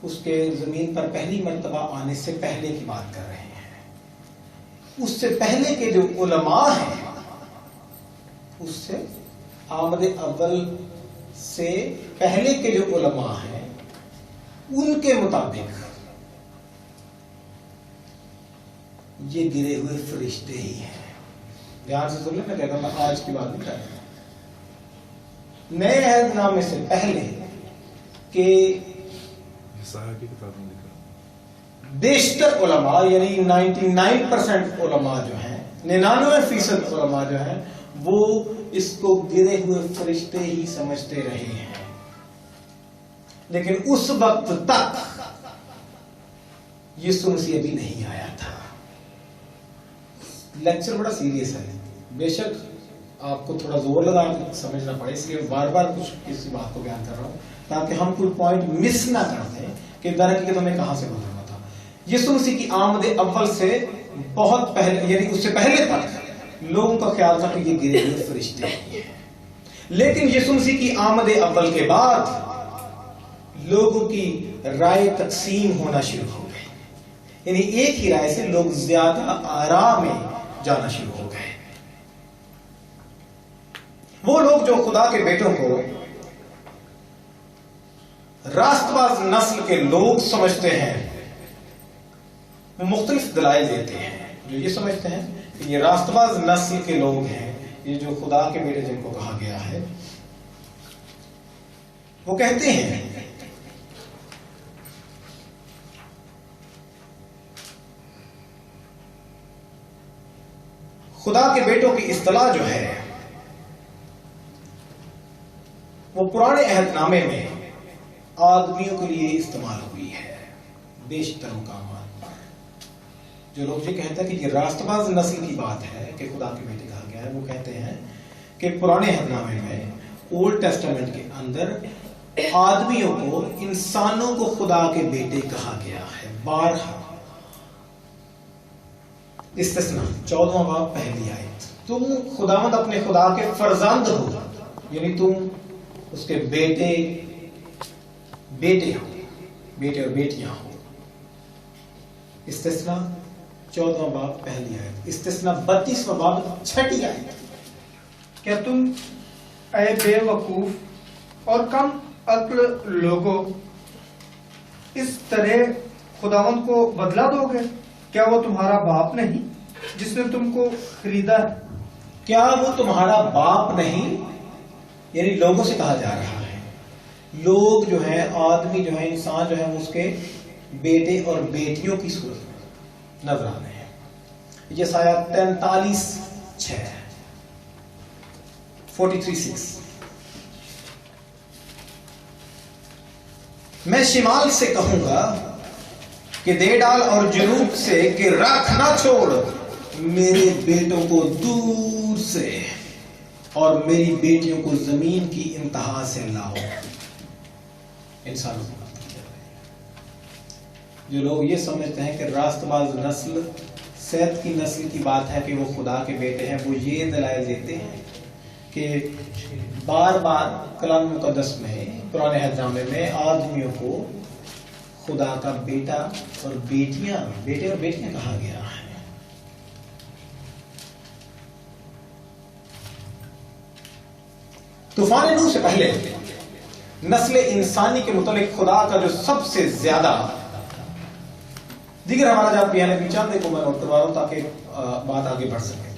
اس کے زمین پر پہلی مرتبہ آنے سے پہلے کی بات کر رہے ہیں. اس سے پہلے کے جو علماء ہیں، اس سے آمد اول سے پہلے کے جو علماء ہیں ان کے مطابق یہ گرے ہوئے فرشتے ہی ہیں. دھیان سے سن لیں، میں کہتا ہوں میں آج کی بات نہیں کر رہا. نئے عہد نامے سے پہلے کہ بیشتر علماء، یعنی 99% علماء جو ہیں، 99% علماء جو ہیں، وہ اس کو گرے ہوئے فرشتے ہی سمجھتے رہے ہیں. لیکن اس وقت تک یسوع مسیح ابھی نہیں آیا تھا. لیکچر بڑا سیریس ہے، بے شک آپ کو تھوڑا زور لگا کے سمجھنا پڑے، اس لیے بار بار کچھ کسی بات کو بیان کر رہا ہوں تاکہ ہم کوئی پوائنٹ مس نہ کر دیں کہ درحقیقت ہمیں کہاں سے گزرنا تھا. یسوع مسیح کی آمد اول سے بہت پہلے، یعنی اس سے پہلے تک لوگوں کا خیال تھا کہ یہ گرے ہوئے فرشتے ہیں. لیکن یسوع مسیح کی آمد اول کے بعد لوگوں کی رائے تقسیم ہونا شروع ہو گئی، یعنی ایک ہی رائے سے لوگ زیادہ آرام میں جانا شروع ہو گئے. وہ لوگ جو خدا کے بیٹوں کو راست باز نسل کے لوگ سمجھتے ہیں، وہ مختلف دلائل دیتے ہیں. جو یہ سمجھتے ہیں کہ یہ راست باز نسل کے لوگ ہیں، یہ جو خدا کے بیٹے جن کو کہا گیا ہے، وہ کہتے ہیں خدا کے بیٹوں کی اصطلاح جو ہے وہ پرانے عہد نامے میں آدمیوں کے لیے استعمال ہوئی ہے. بیشتر مقامات پر جو لوگ یہ کہتے ہیں کہ یہ راست باز نسل کی بات ہے کہ خدا کے بیٹے کہا گیا ہے، وہ کہتے ہیں کہ پرانے عہد نامے میں، اولڈ ٹیسٹامنٹ کے اندر، آدمیوں کو، انسانوں کو خدا کے بیٹے کہا گیا ہے. بارہا استثناء 14واں باب پہلی آیت، تم خداوند اپنے خدا کے فرزند ہو، یعنی تم اس کے بیٹے ہو، بیٹے اور بیٹیاں ہو. استثناء 14واں باب پہلی آیت. استثناء 32واں باب چھٹی آیت. کیا تم اے بے وقوف اور کم عقل لوگوں اس طرح خداوند کو بدلا دو گے؟ کیا وہ تمہارا باپ نہیں جس نے تم کو خریدا ہے؟ کیا وہ تمہارا باپ نہیں؟ یعنی لوگوں سے کہا جا رہا ہے. لوگ جو ہیں، آدمی جو ہیں، انسان جو ہیں، اس کے بیٹے اور بیٹیوں کی صورت میں نظر آنے ہیں. یہ سایہ 43:6 43:6. میں شمال سے کہوں گا کہ دے ڈال، اور جنوب سے کہ رکھ نہ چھوڑ میرے بیٹوں کو دور سے اور میری بیٹیوں کو زمین کی انتہا سے لاؤ. انسانوں سے بات کی جا رہی ہے. جو لوگ یہ سمجھتے ہیں کہ راست باز نسل، سیت کی نسل کی بات ہے کہ وہ خدا کے بیٹے ہیں، وہ یہ دلائل دیتے ہیں کہ بار بار کلام مقدس میں، پرانے عہد نامے میں، آدمیوں کو خدا کا بیٹا اور بیٹیاں، بیٹے اور بیٹیاں کہا گیا ہے. طوفان نوح سے پہلے نسل انسانی کے متعلق خدا کا جو سب سے زیادہ دیگر ہمارا جات بھی ہے چاند کو میں نوٹ کروا رہا ہوں تاکہ بات آگے بڑھ سکے.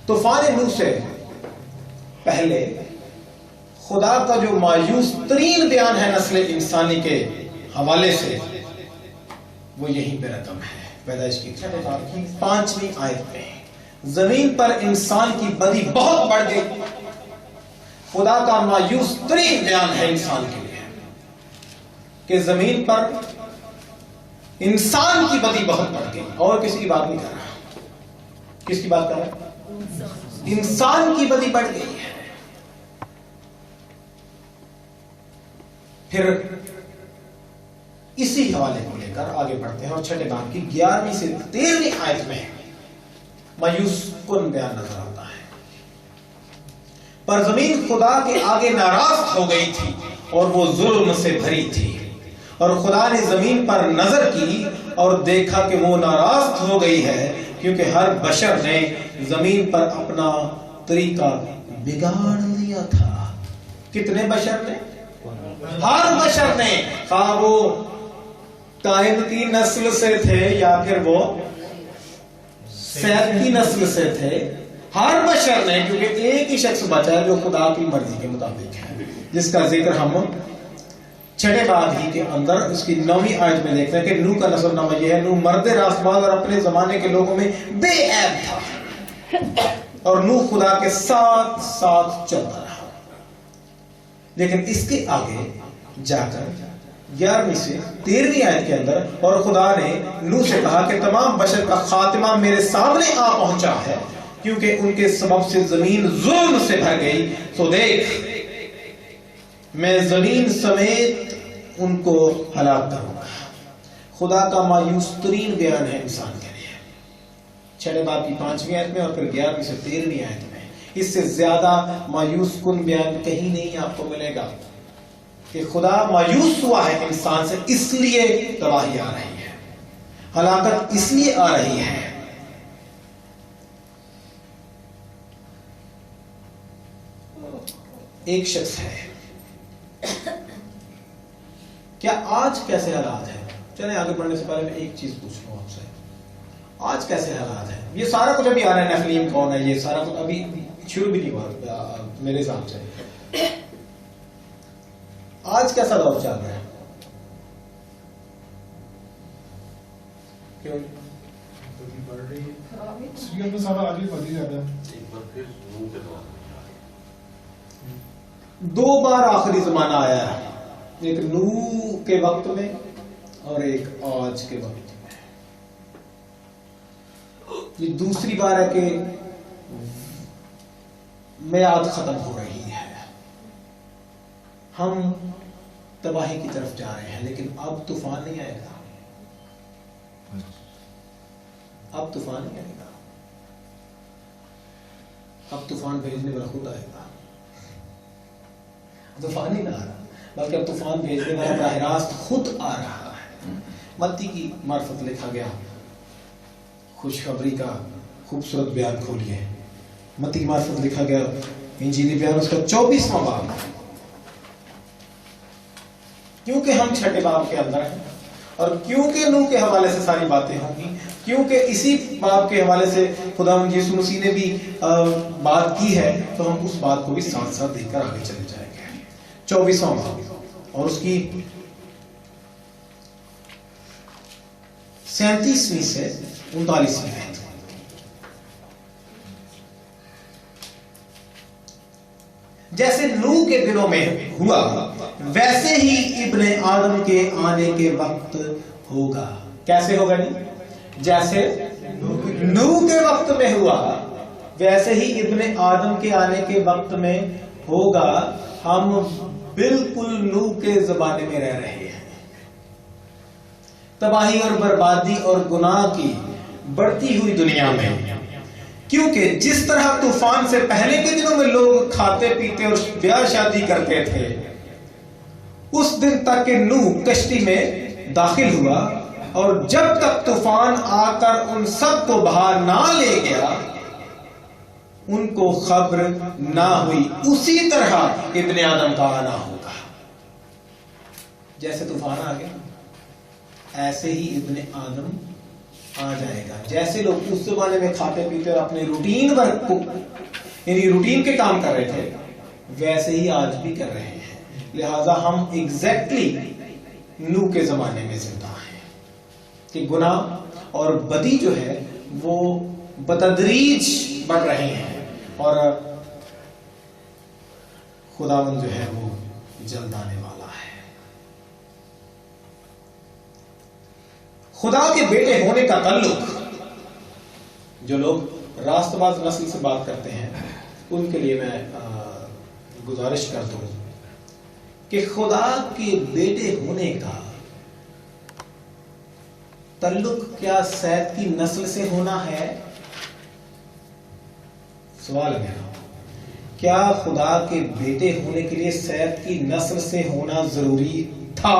طوفان نوح سے پہلے خدا کا جو مایوس ترین بیان ہے نسل انسانی کے حوالے سے وہ یہیں پہ رقم ہے. پیدائش کی 5ویں آیت میں زمین پر انسان کی بدی بہت بڑھ گئی. خدا کا مایوس ترین بیان ہے انسان کے لیے کہ زمین پر انسان کی بدی بہت بڑھ گئی. اور کسی کی بات نہیں کر رہا. کس کی بات کر رہا ہے؟ انسان کی بدی بڑھ گئی ہے. پھر اسی حوالے کو لے کر آگے بڑھتے ہیں اور چھٹے باب کی 11ویں سے 13ویں آیت میں مایوس کن بیان نظر آتا ہے. پر زمین خدا کے آگے ناراض ہو گئی تھی اور وہ ظلم سے بھری تھی. اور خدا نے زمین پر نظر کی اور دیکھا کہ وہ ناراض ہو گئی ہے کیونکہ ہر بشر نے زمین پر اپنا طریقہ بگاڑ لیا تھا. کتنے بشر نے؟ ہر بشر نے، خواہ وہ قائم کی نسل سے تھے یا پھر وہ سید کی نسل سے تھے. ہر بشر نے، کیونکہ ایک ہی شخص بچا ہے جو خدا کی مرضی کے مطابق ہے، جس کا ذکر ہم چھٹے باب ہی کے اندر اس کی 9ویں آیت میں دیکھتے ہیں کہ نوح کا نسل نامہ یہ ہے. نوح مرد راست باز اور اپنے زمانے کے لوگوں میں بے عیب تھا اور نوح خدا کے ساتھ ساتھ چلتا رہا. لیکن اس کے آگے جا کر 11ویں سے 13ویں آیت کے اندر اور خدا نے نوح سے کہا کہ تمام بشر کا خاتمہ میرے سامنے آ پہنچا ہے کیونکہ ان کے سبب سے زمین ظلم سے بھر گئی. تو دیکھ میں زمین سمیت ان کو ہلاک کروں گا. خدا کا مایوس ترین بیان ہے انسان کے لیے چھٹے باب کی 5ویں آیت میں اور پھر 11ویں سے 13ویں آیت میں. اس سے زیادہ مایوس کن بیان کہیں نہیں آپ کو ملے گا کہ خدا مایوس ہوا ہے انسان سے، اس لیے تباہی آ رہی ہے، ہلاکت اس لیے آ رہی ہے. ایک شخص ہے. کیا آج کیسے حالات ہیں؟ چلیں آگے بڑھنے سے پہلے میں ایک چیز پوچھ لوں آپ سے. آج کیسے حالات ہیں؟ یہ سارا کچھ ابھی آ رہا ہے، نفلیم کون ہے، یہ سارا کچھ ابھی شروع بھی نہیں ہوا میرے حساب سے. آج کیسا دور چل رہا ہے؟ کیوں بڑھ رہی ہے؟ سیریل میں سارا آگے بڑھ ہی جاتا ہے. ایک بار پھر نوح کے دور 2 بار آخری زمانہ آیا ہے، ایک نوح کے وقت میں اور ایک آج کے وقت میں. یہ دوسری بار ہے کہ میعاد ختم ہو رہی ہے، ہم تباہی کی طرف جا رہے ہیں. لیکن اب طوفان نہیں آئے گا، اب طوفان نہیں آئے گا، اب طوفان بھیجنے والا خود آئے گا. طوفان ہی نہ آ رہا بلکہ اب طوفان بھیجنے والا براہ راست خود آ رہا ہے. متی کی معرفت لکھا گیا خوشخبری کا خوبصورت بیان کھولیے. متی کی معرفت لکھا گیا انجیلی بیان اس کا 24واں باب. کیونکہ ہم چھٹے باب کے اندر ہیں اور کیونکہ نوح کے حوالے سے ساری باتیں ہوں گی، کیونکہ اسی باب کے حوالے سے خدا یسوع مسیح نے بھی بات کی ہے، تو ہم اس بات کو بھی ساتھ ساتھ دیکھ کر آگے چلے جائیں گے. 24واں باب اور اس کی 37ویں سے 39ویں آیت. جیسے نوح کے دنوں میں ہوا ویسے ہی ابن آدم کے آنے کے وقت ہوگا. کیسے ہوگا نہیں؟ جیسے نوح کے وقت میں ہوا ویسے ہی ابن آدم کے آنے کے وقت میں ہوگا. ہم بالکل نوح کے زمانے میں رہ رہے ہیں. تباہی اور بربادی اور گناہ کی بڑھتی ہوئی دنیا میں، کیونکہ جس طرح طوفان سے پہلے کے دنوں میں لوگ کھاتے پیتے اور بیاہ شادی کرتے تھے، اس دن تک کہ نوح کشتی میں داخل ہوا اور جب تک طوفان آ کر ان سب کو بہا نہ لے گیا ان کو خبر نہ ہوئی، اسی طرح ابن آدم کا آنا ہوگا. جیسے طوفان آ گیا ایسے ہی ابن آدم آ جائے گا. جیسے لوگ اس زمانے میں کھاتے پیتے اور اپنے روٹین ورک کو یعنی روٹین کے کام کر رہے تھے ویسے ہی آج بھی کر رہے ہیں. لہذا ہم ایگزیکٹلی نوح کے زمانے میں زندہ ہیں کہ گناہ اور بدی جو ہے وہ بتدریج بڑھ رہے ہیں اور خداوند جو ہے وہ جلد آنے والا ہے. خدا کے بیٹے ہونے کا تعلق جو لوگ راست باز نسل سے بات کرتے ہیں ان کے لیے میں گزارش کرتا ہوں کہ خدا کے بیٹے ہونے کا تعلق کیا سید کی نسل سے ہونا ہے؟ سوال ہے کیا خدا کے بیٹے ہونے کے لیے سید کی نسل سے ہونا ضروری تھا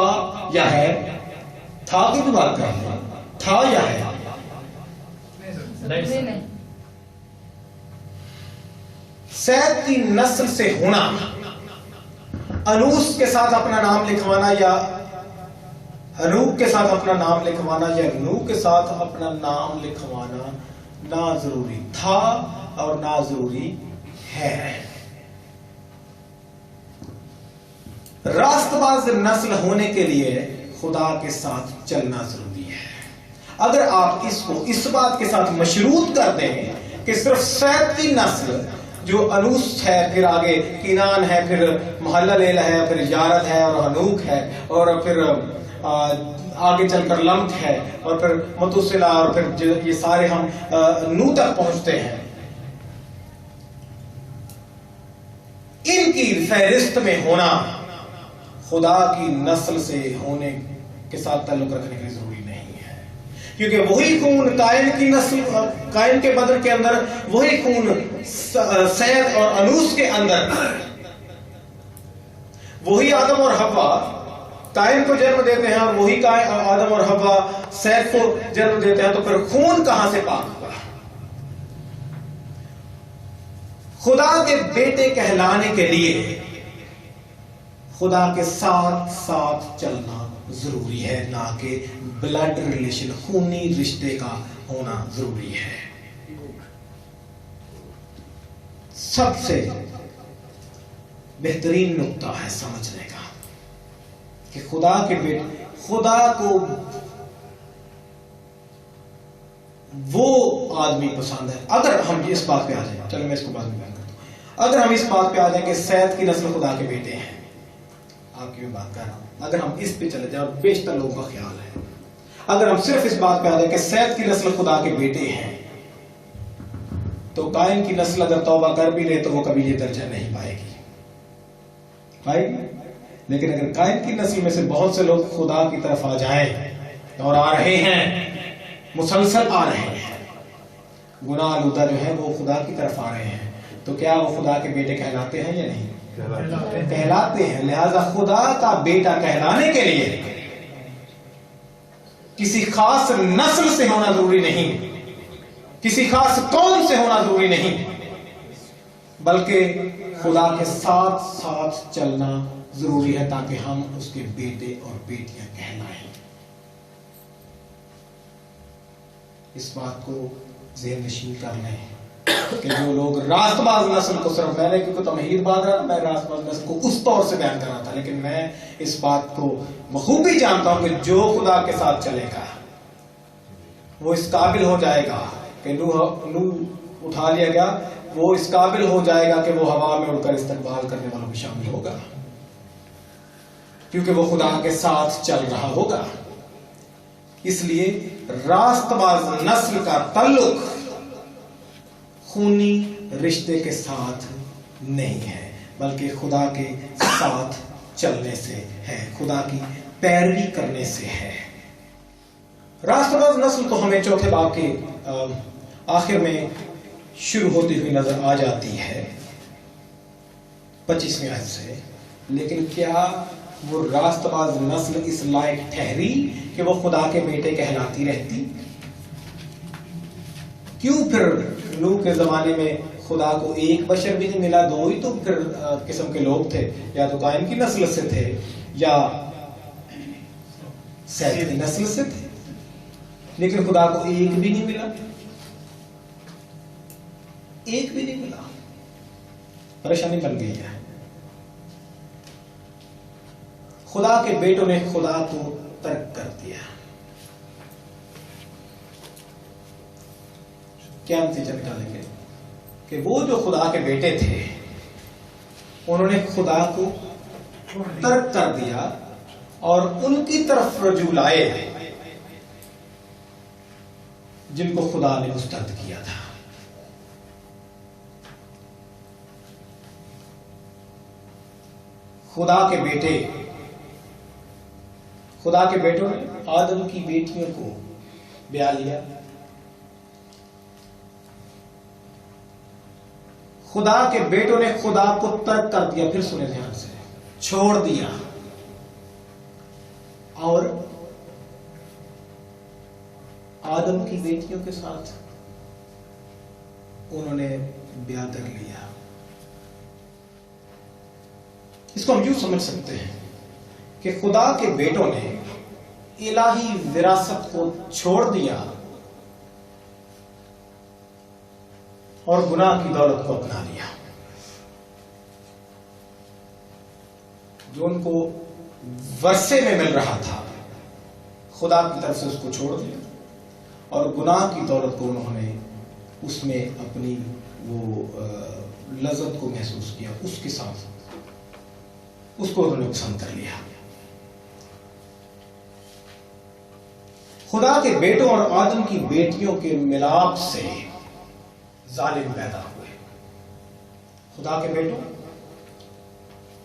یا ہے؟ تھا کی بھی بات کر رہے ہیں، تھا یا ہے؟ نہیں. سید کی نسل سے ہونا انوس کے ساتھ اپنا نام لکھوانا یا ہنوک کے ساتھ اپنا نام لکھوانا یا نوح کے ساتھ اپنا نام لکھوانا نہ ضروری تھا اور نہ ضروری ہے. راست باز نسل ہونے کے لیے خدا کے ساتھ چلنا ضروری ہے. اگر آپ اس کو اس بات کے ساتھ مشروط کر دیں کہ صرف سید کی نسل جو انوس ہے، پھر آگے کینان ہے، پھر محلہ لیل ہے، پھر یارد ہے اور ہنوک ہے اور پھر آگے چل کر لمت ہے اور پھر متوسلہ اور پھر یہ سارے ہم نوح تک پہنچتے ہیں، ان کی فہرست میں ہونا خدا کی نسل سے ہونے کے ساتھ تعلق رکھنے کے لیے ضروری نہیں ہے. کیونکہ وہی خون قائن کی نسل، قائن کے بدن کے اندر وہی خون سید اور انوس کے اندر، وہی آدم اور حوا قائن کو جنم دیتے ہیں اور وہی آدم اور حوا سید کو جنم دیتے ہیں، تو پھر خون کہاں سے پاک ہوا؟ خدا کے بیٹے کہلانے کے لیے خدا کے ساتھ ساتھ چلنا ضروری ہے، نہ کہ بلڈ ریلیشن، خونی رشتے کا ہونا ضروری ہے. سب سے بہترین نقطہ ہے سمجھنے کا کہ خدا کے بیٹے، خدا کو وہ آدمی پسند ہے. اگر ہم اس بات پہ آ جائیں، چلو میں اس کو بعد میں بیان کرتا ہوں، اگر ہم اس بات پہ آ جائیں کہ سید کی نسل خدا کے بیٹے ہیں، آپ کی میں بات کر رہا ہوں، اگر ہم اس پہ چلے جائیں اور بیشتر لوگوں کا خیال ہے، اگر ہم صرف اس بات پہ آ جائیں کہ سید کی نسل خدا کے بیٹے ہیں، تو قائن کی نسل اگر توبہ کر بھی لے تو وہ کبھی یہ درجہ نہیں پائے گی. لیکن اگر قائن کی نسل میں سے بہت سے لوگ خدا کی طرف آ جائیں اور آ رہے ہیں، مسلسل آ رہے ہیں، گناہ آلودہ جو ہے وہ خدا کی طرف آ رہے ہیں، تو کیا وہ خدا کے بیٹے کہلاتے ہیں یا نہیں؟ کہلاتے ہیں. لہذا خدا کا بیٹا کہلانے کے لیے کسی خاص نسل سے ہونا ضروری نہیں، کسی خاص قوم سے ہونا ضروری نہیں، بلکہ خدا کے ساتھ ساتھ چلنا ضروری ہے تاکہ ہم اس کے بیٹے اور بیٹیاں کہلائیں. اس بات کو ذہن نشین کر لیں کہ جو لوگ راست باز نسل کو، صرف میں نے کیونکہ تمہید بات رہا، میں راست باز نسل کو اس طور سے بیان کر رہا تھا، لیکن میں اس بات کو بخوبی جانتا ہوں کہ جو خدا کے ساتھ چلے گا وہ اس قابل ہو جائے گا کہ نوح اٹھا لیا گیا، وہ اس قابل ہو جائے گا کہ وہ ہوا میں اڑ کر استقبال کرنے والوں میں شامل ہوگا، کیونکہ وہ خدا کے ساتھ چل رہا ہوگا. اس لیے راست باز نسل کا تعلق خونی رشتے کے ساتھ نہیں ہے، بلکہ خدا کے ساتھ چلنے سے ہے، خدا کی پیروی کرنے سے ہے. راست باز نسل تو ہمیں چوتھے باب کے آخر میں شروع ہوتی ہوئی نظر آ جاتی ہے 25ویں آیت سے. لیکن کیا وہ راست باز نسل اس لائق ٹھہری کہ وہ خدا کے بیٹے کہلاتی رہتی؟ کیوں پھر نوح کے زمانے میں خدا کو ایک بشر بھی نہیں ملا، دو ہی تو پھر قسم کے لوگ تھے، یا تو قائم کی نسل سے تھے یا سید کی نسل سے تھے، لیکن خدا کو ایک بھی نہیں ملا، ایک بھی نہیں ملا. پریشانی بن گئی ہے. خدا کے بیٹوں نے خدا کو ترک کر دیا. کیا نتیجہ نکالیں گے کہ وہ جو خدا کے بیٹے تھے انہوں نے خدا کو ترک کر دیا اور ان کی طرف رجوع لائے جن کو خدا نے مسترد کیا تھا. خدا کے بیٹے، خدا کے بیٹوں نے آدم کی بیٹیوں کو بیاہ لیا. خدا کے بیٹوں نے خدا کو ترک کر دیا. پھر سنیں دھیان سے، چھوڑ دیا اور آدم کی بیٹیوں کے ساتھ انہوں نے بیاہ کر لیا. اس کو ہم یوں سمجھ سکتے ہیں کہ خدا کے بیٹوں نے الہی وراثت کو چھوڑ دیا اور گناہ کی دولت کو اپنا لیا. جو ان کو ورثے میں مل رہا تھا خدا کی طرف سے اس کو چھوڑ دیا اور گناہ کی دولت کو انہوں نے اس میں اپنی وہ لذت کو محسوس کیا، اس کے ساتھ اس کو انہوں نے پسند کر لیا. خدا کے بیٹوں اور آدم کی بیٹیوں کے ملاپ سے ظالم پیدا ہوئے. خدا کے بیٹوں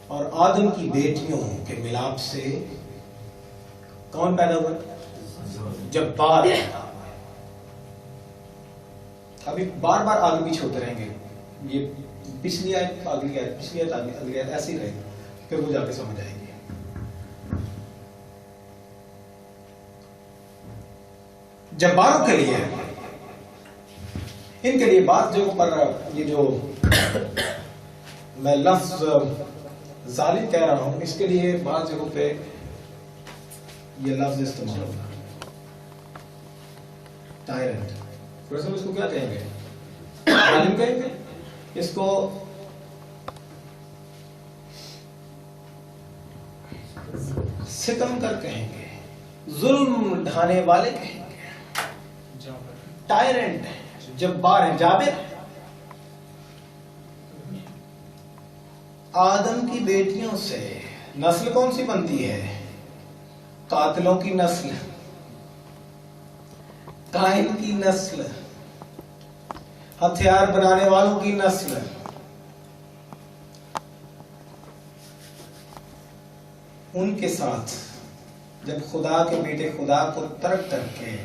اور آدم کی بیٹیوں کے ملاپ سے کون پیدا ہوئے؟ جبار پیدا ہوئے. ابھی بار بار آگے پیچھے ہوتے رہیں گے، یہ پچھلی آیت اگلی آیت، پچھلی آیت اگلی آیت، ایسے ہی رہے گا، پھر وہ جا کے سمجھ آئے گی. جباروں کے لیے، ان کے لیے بعض جگہوں پر یہ جو میں لفظ ظالم کہہ رہا ہوں، اس کے لیے بعض جگہوں پہ یہ لفظ استعمال ہوگا، ٹائرنٹ. پھر اس کو کیا کہیں گے؟ ظالم کہیں گے. اس کو ستم کر کہیں گے، ظلم ڈھانے والے کہیں گے. ٹائرنٹ ہے، جبار ہے، جابر. آدم کی بیٹیوں سے نسل کون سی بنتی ہے؟ قاتلوں کی نسل، قائم کی نسل، ہتھیار بنانے والوں کی نسل. ان کے ساتھ جب خدا کے بیٹے خدا کو ترک کر کے،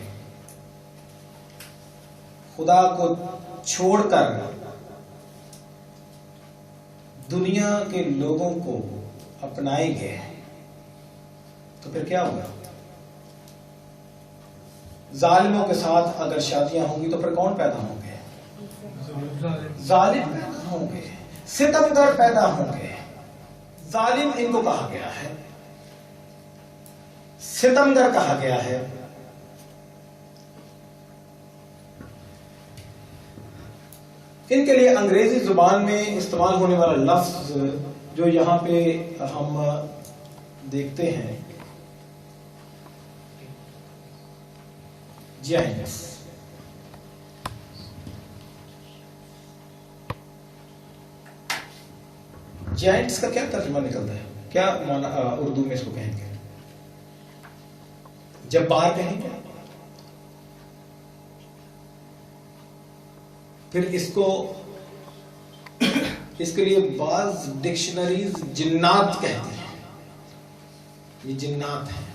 خدا کو چھوڑ کر دنیا کے لوگوں کو اپنائیں گے تو پھر کیا ہوگا؟ ظالموں کے ساتھ اگر شادیاں ہوں گی تو پھر کون پیدا ہوں گے؟ ظالم پیدا ہوں گے، ستمگر پیدا ہوں گے. ظالم ان کو کہا گیا ہے، ستمگر کہا گیا ہے. ان کے لیے انگریزی زبان میں استعمال ہونے والا لفظ جو یہاں پہ ہم دیکھتے ہیں، جائنٹس. جائنٹس کا کیا ترجمہ نکلتا ہے؟ کیا معنی اردو میں اس کو کہیں گے؟ جبار کہیں گے. پھر اس کو، اس کے لیے بعض ڈکشنریز جنات کہتی ہیں. یہ جنات ہیں،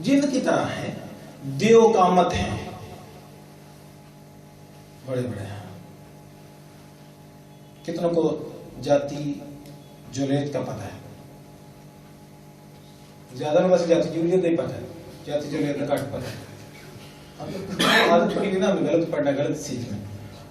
جن کی طرح ہیں، دیو کامت ہیں، بڑے بڑے ہیں. کتنوں کو جاتی جولیت کا پتہ ہے؟ زیادہ میں بس جاتی جولیت نہیں پتہ ہے، جاتی جولیت کا کٹ پتہ ہے. عادت پڑی نہیں نا، ہمیں غلط پڑھنا، غلط سیکھنا.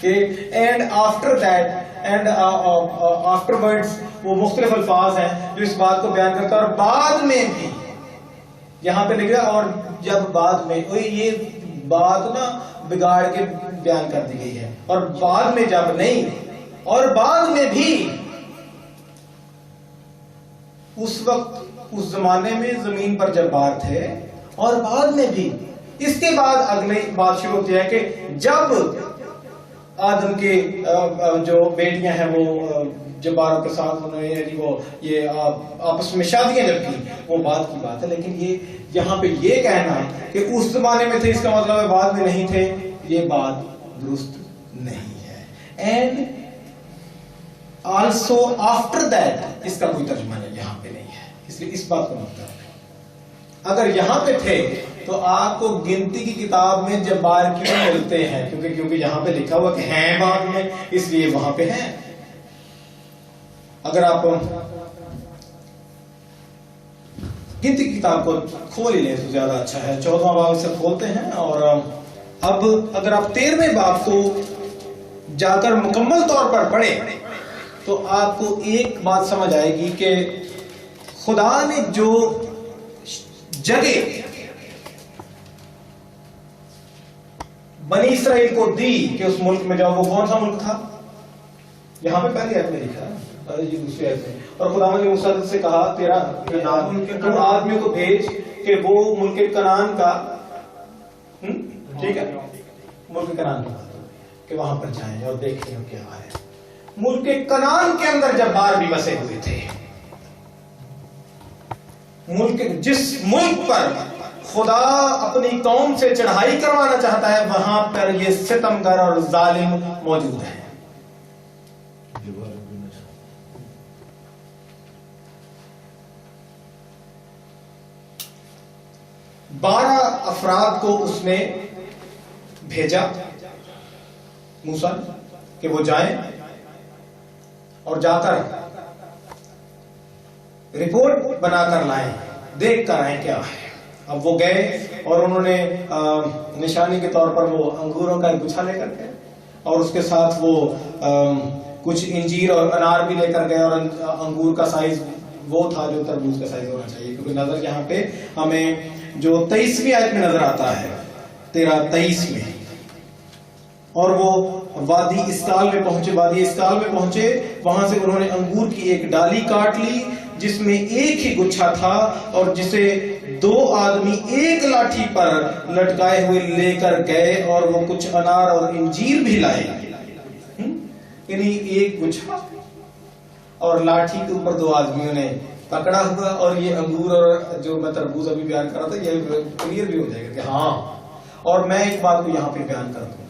کہ and after that and after words, وہ مختلف الفاظ ہیں جو اس بات کو بیان کرتا ہے. اور بعد میں بھی یہاں پہ لکھ رہا ہے، اور جب بعد میں، یہ بات نا بگاڑ کے بیان کر دی گئی ہے، اور بعد میں جب نہیں، اور بعد میں بھی اس وقت اس زمانے میں زمین پر جبار تھے، اور بعد میں بھی. اس کے بعد اگلی بات شروع ہوتی ہے کہ جب آدم کے جو بیٹیاں ہیں وہ جباروں کے ساتھ انہوں نے یعنی وہ یہ آپس میں شادیاں جب کی، وہ بعد کی بات ہے. لیکن یہ یہاں پہ یہ کہنا کہ اس زمانے میں تھے، اس کا مطلب ہے بعد میں نہیں تھے، یہ بات درست نہیں ہے. اینڈ آلسو آفٹر دیٹ، اس کا کوئی ترجمہ نہیں یہاں پہ نہیں ہے، اس لیے اس بات کو مطلب ہے. اگر یہاں پہ تھے تو آپ کو گنتی کی کتاب میں جبار کیوں ملتے ہیں؟ کیونکہ یہاں پہ لکھا ہوا کہ ہیں بعد میں، اس لیے وہاں پہ ہیں. اگر آپ گنتی کی کتاب کو کھول ہی لیں تو زیادہ اچھا ہے. 14واں باب سے کھولتے ہیں، اور اب اگر آپ 13ویں باب کو جا کر مکمل طور پر پڑھیں تو آپ کو ایک بات سمجھ آئے گی کہ خدا نے جو جگہ بنی اسرائیل کو دی کہ اس ملک میں جاؤ، وہ کون سا ملک تھا؟ یہاں پہ پہلی آیت میں لکھا ہے، دوسری آیت میں. اور خدا نے موسیٰ سے کہا تم آدمیوں کو بھیج کہ وہ ملک کنعان کا، ٹھیک ہے، ملک کنعان کا کہ وہاں پر جائیں اور دیکھیں کیا ہے. ملک کنعان کے اندر جبار بھی بسے ہوئے تھے. جس ملک پر خدا اپنی قوم سے چڑھائی کروانا چاہتا ہے، وہاں پر یہ ستمگر اور ظالم موجود ہیں. 12 افراد کو اس نے بھیجا موسیٰ کہ وہ جائیں اور جا کر رپورٹ بنا کر لائیں، دیکھ کر آئیں کیا ہے. اب وہ گئے اور انہوں نے نشانی کے طور پر وہ انگوروں کا ایک گچھا لے کر گئے، اور اس کے ساتھ وہ کچھ انجیر اور انار بھی لے کر گئے، اور انگور کا سائز وہ تھا جو تربوز کا سائز ہونا چاہیے. کیونکہ نظر یہاں پہ ہمیں جو 23ویں آیت میں نظر آتا ہے، 13-23 میں. اور وہ وادی اسکال میں پہنچے. وہاں سے انہوں نے انگور کی ایک ڈالی کاٹ لی جس میں ایک ہی گچھا تھا، اور جسے 2 آدمی ایک لاٹھی پر لٹکائے ہوئے لے کر گئے، اور وہ کچھ انار اور انجیر بھی لائے. یعنی ایک گچھا اور لاٹھی کے اوپر 2 آدمیوں نے پکڑا ہوا. اور یہ انگور اور جو میں تربوز ابھی بیان کر رہا تھا، یہ کلیئر بھی ہو جائے گا کہ ہاں. اور میں ایک بات کو یہاں پہ بیان کر دوں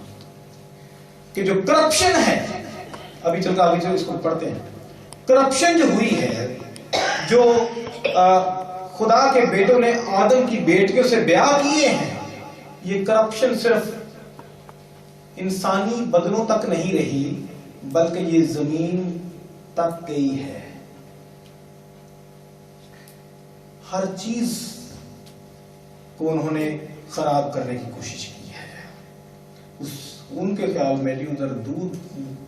کہ جو کرپشن ہے، ابھی چل کر اس کو پڑھتے ہیں. کرپشن جو ہوئی ہے، جو خدا کے بیٹوں نے آدم کی بیٹیوں سے بیاہ کیے ہیں، یہ کرپشن صرف انسانی بدنوں تک نہیں رہی بلکہ یہ زمین تک گئی ہے. ہر چیز کو انہوں نے خراب کرنے کی کوشش کی ہے. ان کے خیال میں جو ادھر دودھ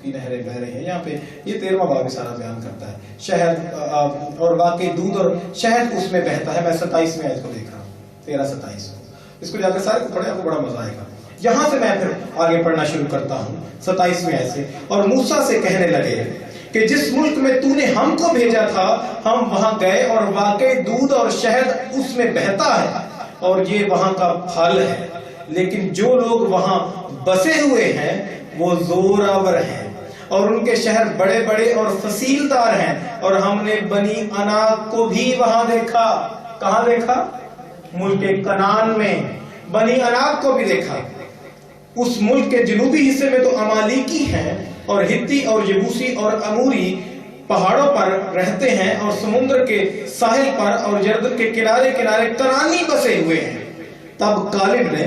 کی نہریں بہ رہی ہیں، یہاں پہ یہ 13واں باب سارا بیان کرتا ہے. شہد اور واقعی دودھ اور شہد اس میں بہتا ہے. میں 27ویں آیت کو دیکھ رہا ہوں، 13-27. اس کو جا کے سارے کو پڑھیں، آپ کو بڑا مزہ آئے گا. یہاں سے میں پھر آگے پڑھنا شروع کرتا ہوں 27ویں آیت سے. اور موسیٰ سے کہنے لگے کہ جس ملک میں تو نے ہم کو بھیجا تھا، ہم وہاں گئے، اور واقعی دودھ اور شہد اس میں بہتا ہے، اور یہ وہاں کا پھل ہے. لیکن جو لوگ وہاں بسے ہوئے ہیں وہ زور آور ہیں، اور ان کے شہر بڑے بڑے اور فصیل دار ہیں. اور ہم نے بنی عناق کو بھی وہاں دیکھا. کہاں دیکھا؟ ملک کنعان میں بنی عناق کو بھی دیکھا. اس ملک کے جنوبی حصے میں تو امالیکی ہیں، اور ہتی اور یبوسی اور اموری پہاڑوں پر رہتے ہیں، اور سمندر کے ساحل پر اور یردن کے کنارے کنارے کنعانی بسے ہوئے ہیں. تب کالب نے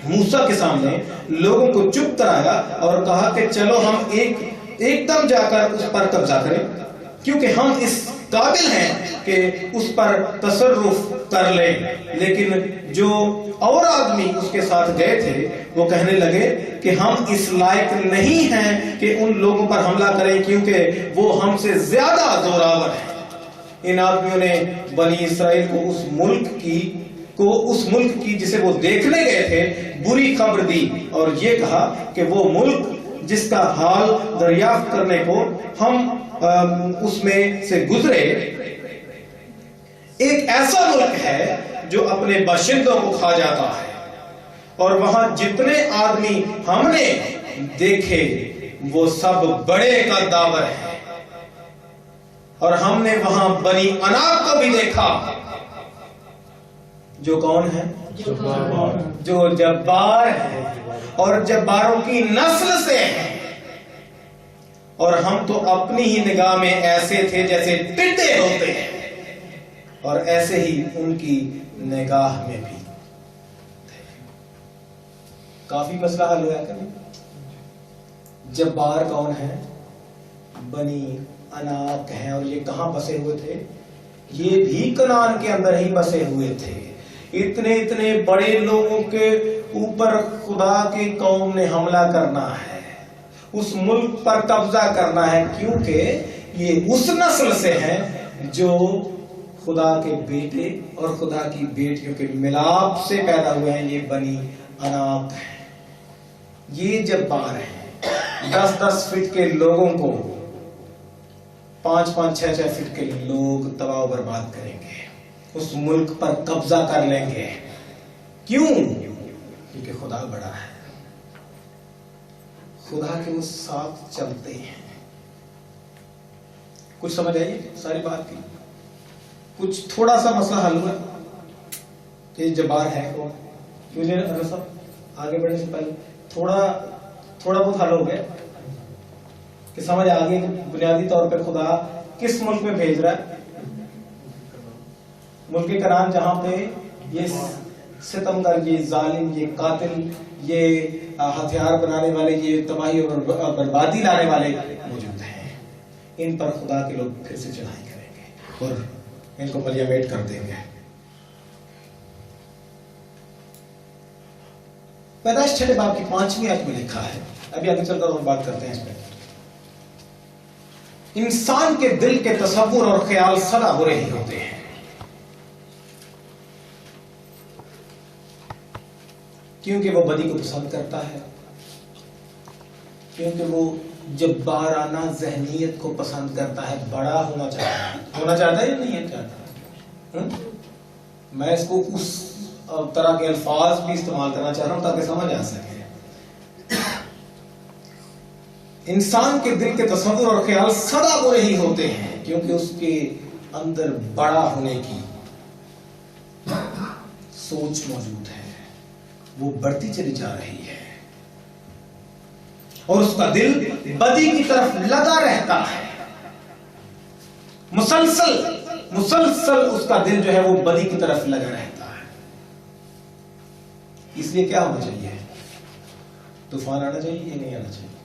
موسیٰ کے سامنے لوگوں کو چپ کرایا اور کہا کہ چلو ہم ایک دم جا کر اس پر قبضہ کریں، کیونکہ ہم اس قابل ہیں کہ اس پر تصرف کر لیں، لیکن جو اور آدمی اس کے ساتھ گئے تھے وہ کہنے لگے کہ ہم اس لائق نہیں ہیں کہ ان لوگوں پر حملہ کریں کیونکہ وہ ہم سے زیادہ زوراور ہیں۔ ان آدمیوں نے بنی اسرائیل کو اس ملک کی جسے وہ دیکھنے گئے تھے بری خبر دی اور یہ کہا کہ وہ ملک جس کا حال دریافت کرنے کو ہم اس میں سے گزرے ایک ایسا ملک ہے جو اپنے باشندوں کو کھا جاتا ہے، اور وہاں جتنے آدمی ہم نے دیکھے وہ سب بڑے قداور ہیں، اور ہم نے وہاں بنی عناق کو بھی دیکھا جو کون ہے؟ جو جبار ہے اور جباروں کی نسل سے ہیں، اور ہم تو اپنی ہی نگاہ میں ایسے تھے جیسے ٹڈے ہوتے ہیں، اور ایسے ہی ان کی نگاہ میں بھی تھے۔ کافی مسئلہ حل ہوا کہ جبار کون ہے؟ بنی عناق ہیں، اور یہ کہاں بسے ہوئے تھے؟ یہ بھی کنعان کے اندر ہی بسے ہوئے تھے۔ اتنے بڑے لوگوں کے اوپر خدا کی قوم نے حملہ کرنا ہے، اس ملک پر قبضہ کرنا ہے، کیونکہ یہ اس نسل سے ہیں جو خدا کے بیٹے اور خدا کی بیٹیوں کے ملاپ سے پیدا ہوئے ہیں۔ یہ بنی عناق ہیں، یہ جبار ہیں۔ 10 فٹ کے لوگوں کو 5 6 فٹ کے لوگ تباہ و برباد کریں گے، اس ملک پر قبضہ کر لیں گے۔ کیوں؟ کیونکہ خدا بڑا ہے، خدا کے وہ ساتھ چلتے ہیں۔ کچھ سمجھ آئیے ساری بات کی؟ کچھ تھوڑا سا مسئلہ حل ہوا کہ جبار ہے کون؟ کیوں صاحب آگے بڑھنے سے پہلے تھوڑا بہت حل ہو گیا کہ سمجھ آ گئی کہ بنیادی طور پہ خدا کس ملک میں بھیج رہا ہے؟ ملک کنعان، جہاں پہ یہ ستمگر، یہ ظالم، یہ قاتل، یہ ہتھیار بنانے والے، یہ تباہی اور بربادی لانے والے موجود ہیں۔ ان پر خدا کے لوگ پھر سے چڑھائی کریں گے اور ان کو پلیامیٹ کر دیں گے۔ پیدائش 6 باب کی 5ویں آیت میں لکھا ہے، ابھی آگے چل کر اور بات کرتے ہیں اس پہ۔ انسان کے دل کے تصور اور خیال سدا ہو رہے ہوتے ہیں، کیونکہ وہ بدی کو پسند کرتا ہے، کیونکہ وہ جبارانہ ذہنیت کو پسند کرتا ہے، بڑا ہونا چاہتا ہے یا نہیں چاہتا؟ میں اس کو اس طرح کے الفاظ بھی استعمال کرنا چاہ رہا ہوں تاکہ سمجھ آ سکے۔ انسان کے دل کے تصور اور خیال سدا ہو رہی ہوتے ہیں، کیونکہ اس کے اندر بڑا ہونے کی سوچ موجود ہے، وہ بڑھتی چلی جا رہی ہے، اور اس کا دل بدی کی طرف لگا رہتا ہے۔ مسلسل اس کا دل جو ہے وہ بدی کی طرف لگا رہتا ہے۔ اس لیے کیا ہونا چاہیے؟ طوفان آنا چاہیے یا نہیں آنا چاہیے؟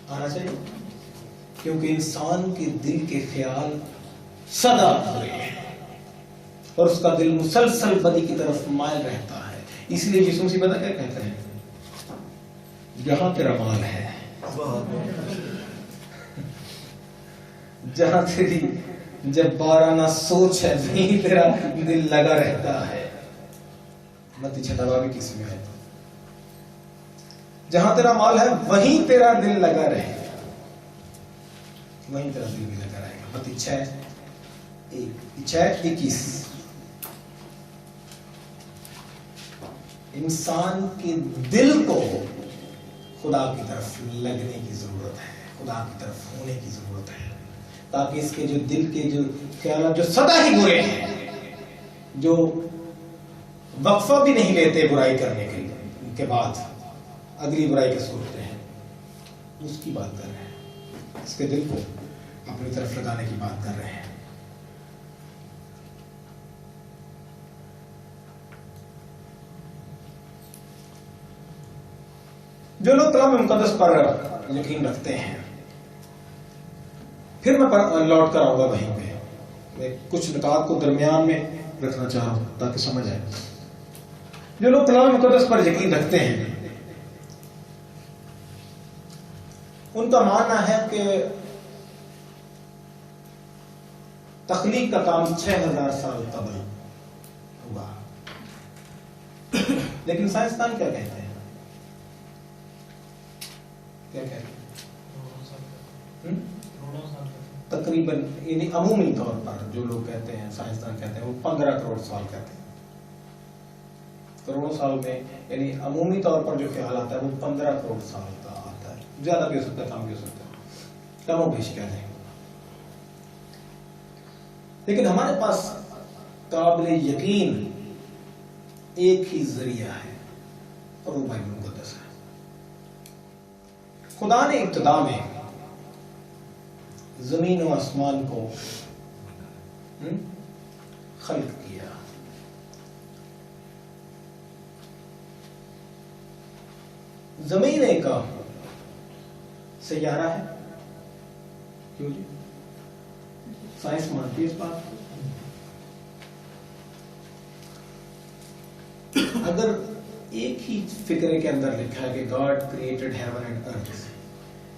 آنا چاہیے، کیونکہ انسان کے دل کے خیال سدا ہو رہے ہیں اور اس کا دل مسلسل بدی کی طرف مائل رہتا ہے۔ اس لیے یسوع مسیح پتہ کیا کہتے ہیں؟ جہاں تیرا مال ہے، جہاں تیری جبارانہ سوچ ہے، وہیں تیرا دل لگا رہتا ہے۔ متی 6 باب کی 20 ہے، جہاں تیرا مال ہے وہیں تیرا دل لگا رہے گا، وہیں تیرا دل بھی لگا رہے گا۔ متی 6:21۔ انسان کے دل کو خدا کی طرف لگنے کی ضرورت ہے، خدا کی طرف ہونے کی ضرورت ہے، تاکہ اس کے جو دل کے جو خیالات جو سدا ہی برے ہیں، جو وقفہ بھی نہیں لیتے برائی کرنے کے بعد اگلی برائی کا سوچتے ہیں، اس کی بات کر رہے ہیں، اس کے دل کو اپنی طرف لگانے کی بات کر رہے ہیں۔ جو لوگ کلام مقدس پر یقین رکھتے ہیں پھر میں لوٹ کر آؤں گا وہیں پہ. میں کچھ نکات کو درمیان میں رکھنا چاہ رہا ہوں تاکہ سمجھ آئے. جو لوگ کلام مقدس پر یقین رکھتے ہیں ان کا ماننا ہے کہ تخلیق کا کام 6000 سال قبل ہوا. لیکن سائنسدان کیا کہتے ہیں؟ کیا کہتے ہیں؟ تقریباً یعنی عمومی طور پر جو لوگ کہتے ہیں، سائنسدان کہتے ہیں، وہ 15 کروڑ سال کہتے ہیں. کروڑوں سال میں یعنی عمومی طور پر جو خیال آتا ہے وہ 15 کروڑ سال کا آتا ہے. زیادہ بھی ہو سکتا ہے، کم بھی ہو سکتا ہے، کم و بیش کہہ دیں. لیکن ہمارے پاس قابل یقین ایک ہی ذریعہ ہے اور وہ بائبل مقدس ہے. خدا نے ابتدا میں زمین و آسمان کو خلق کیا. زمین ایک سیارہ ہے. کیوں جی؟ سائنس مانتی ہے اس بات کو. اگر ایک ہی فکرے کے اندر لکھا ہے کہ گاڈ کریٹڈ ہیون اینڈ ارتھ،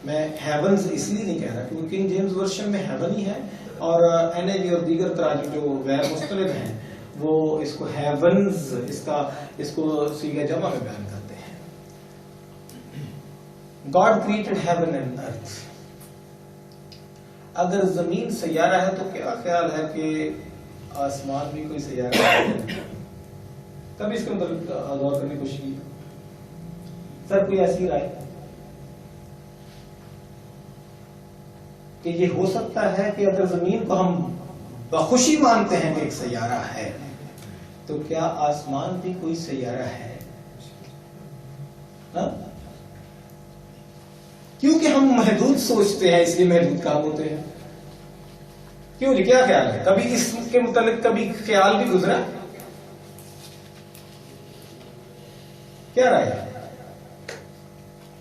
میں ہیونز اس لیے نہیں کہہ رہا کیونکہ کنگ جیمز ورشن میں ہیون ہی ہے، اور NIV اور دیگر تراجم جو غیر مستند ہیں وہ اس کو ہیونز اس کو صیغہ جمع میں بیان کرتے ہیں. گاڈ کریٹڈ ہیون اینڈ ارتھ. اگر زمین سیارہ ہے تو کیا خیال ہے کہ آسمان بھی کوئی سیارہ ہے؟ کبھی اس کے مطلب غور کرنے کی کوشش کی سر؟ کوئی ایسی رائے کہ یہ ہو سکتا ہے کہ اگر زمین کو ہم بخوشی مانتے ہیں کہ ایک سیارہ ہے تو کیا آسمان بھی کوئی سیارہ ہے؟ کیونکہ ہم محدود سوچتے ہیں اس لیے محدود کام ہوتے ہیں. کیوں جی؟ کیا خیال ہے؟ کبھی اس کے متعلق کبھی خیال بھی گزرا؟ کیا رائے ہے؟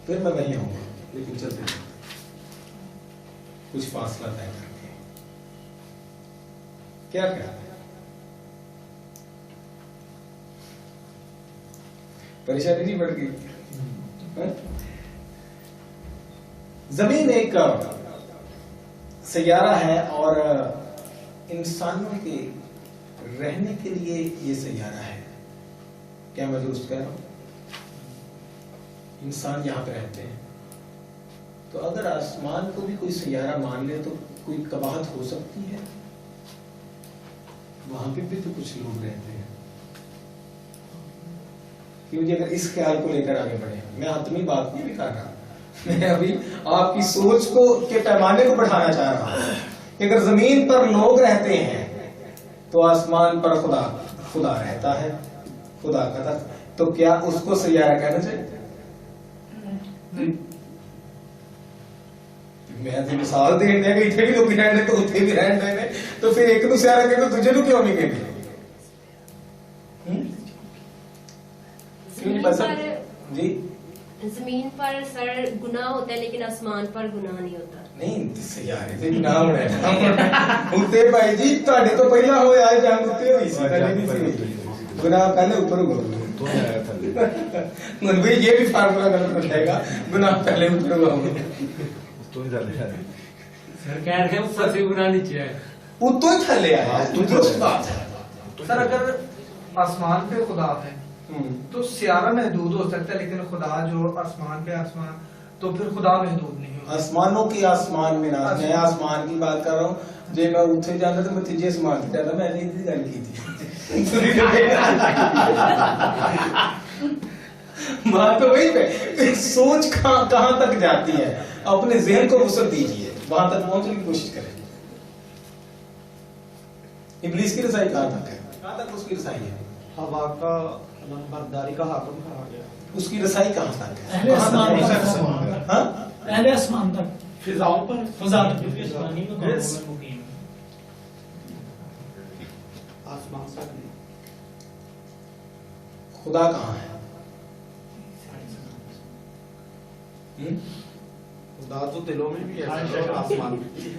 پھر میں وہیں آؤں گا لیکن چلتے ہیں کچھ فاصلہ طے کر کے. کیا خیال ہے؟ پریشانی نہیں بڑھ گئی؟ زمین ایک سیارہ ہے اور انسانوں کے رہنے کے لیے یہ سیارہ ہے. کیا میں درست کہہ رہا ہوں؟ انسان یہاں پہ رہتے ہیں تو اگر آسمان کو بھی کوئی سیارہ مان لے تو کوئی قباحت ہو سکتی ہے؟ وہاں پہ بھی تو کچھ لوگ رہتے ہیں. کیونکہ اگر اس خیال کو لے کر آگے بڑھے، میں حتمی بات نہیں بھی کر رہا، میں ابھی آپ کی سوچ کو کے پیمانے کو بڑھانا چاہ رہا ہوں کہ اگر زمین پر لوگ رہتے ہیں تو آسمان پر خدا رہتا ہے، خدا کا تھا، تو کیا اس کو سیارہ کہنا چاہیے؟ میں مثال دے دیں کہ اتنے بھی لوگ رہنے تو اتنے بھی رہنے، تو پھر ایک نو سیارہ کہتے تو تجھے نو کیوں نہیں کہتے؟ جی زمین پر سر گناہ ہوتا ہے لیکن آسمان پر گناہ نہیں ہوتا. نہیں سیارے تے گناہ ہونا ہے ہوتے بھائی جی. تہاڈے تو پہلا ہویا ہے جنگ تے ہوئی سی، پہلے نہیں سی. گناہ پہلے اوپر ہوا تو آیا تھے. بھائی یہ بھی فارمولا غلط ہو جائے گا، گناہ پہلے اوپر ہوا تو ہی ڈالے سر کہہ رہے ہیں اوپر سے گناہ نیچے ہے، اتو ہی تھلے آیا. درست بات ہے. سر اگر آسمان پہ خدا ہے تو سیارہ محدود ہو سکتا ہے لیکن خدا جو آسمان پہ آسمان تو پھر خدا محدود نہیں ہوگا. آسمانوں کی آسمان میں نہ، میں آسمان کی بات کر رہا ہوں. جی میں اتنے جانا تو میں تیجے آسمان سے جانا، میں نے اتنی گل کی تھی. بات تو وہی پہ سوچ کہاں تک جاتی ہے، اپنے ذہن کو وسعت دیجیے، وہاں تک پہنچنے کی کوشش کریں. ابلیس کی رسائی کہاں تک ہے؟ کہاں تک اس کی رسائی ہے؟ ہوا کا برداری کا حاکم کہا گیا. اس کی رسائی کہاں تک ہے؟ اہل آسمان تک، اہل آسمان تک، فضاؤں پر، فضا تک، آسمان تک نہیں. خدا کہاں ہے؟ خدا تو دلوں میں بھی ہے، آسمان میں.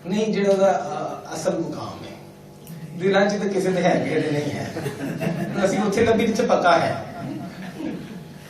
ਨਹੀਂ ਜਿਹੜਾ ਉਹਦਾ ਅਸਲ ਮੁਕਾਮ ਹੈ, ਦਿਲਾਂ 'ਚ ਤਾਂ ਕਿਸੇ ਦੇ ਹੈਗੇ ਤੇ ਨਹੀਂ ਹੈ, ਅਸੀਂ ਉੱਥੇ ਨਬੀ ਵਿੱਚ ਪੱਕਾ ਹੈ,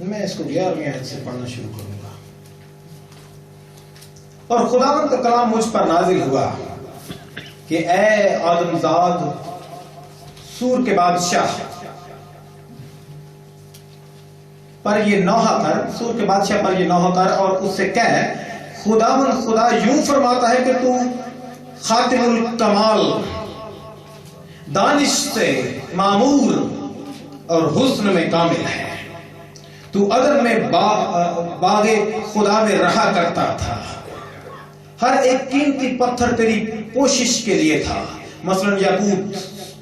میں اس کو 11ویں آیت سے پڑھنا شروع کروں گا. اور خداوند کا کلام مجھ پر نازل ہوا کہ اے آدم زاد سور کے بادشاہ پر یہ نوحہ کر، سور کے بادشاہ پر یہ نوحہ کر اور اس سے کہہ خداوند خدا یوں فرماتا ہے کہ تو خاتم الکمال، دانش سے معمور اور حسن میں کامل ہے. تو عدن میں باغ خدا میں رہا کرتا تھا. ہر ایک قیمتی پتھر تیری کوشش کے لیے تھا، مثلا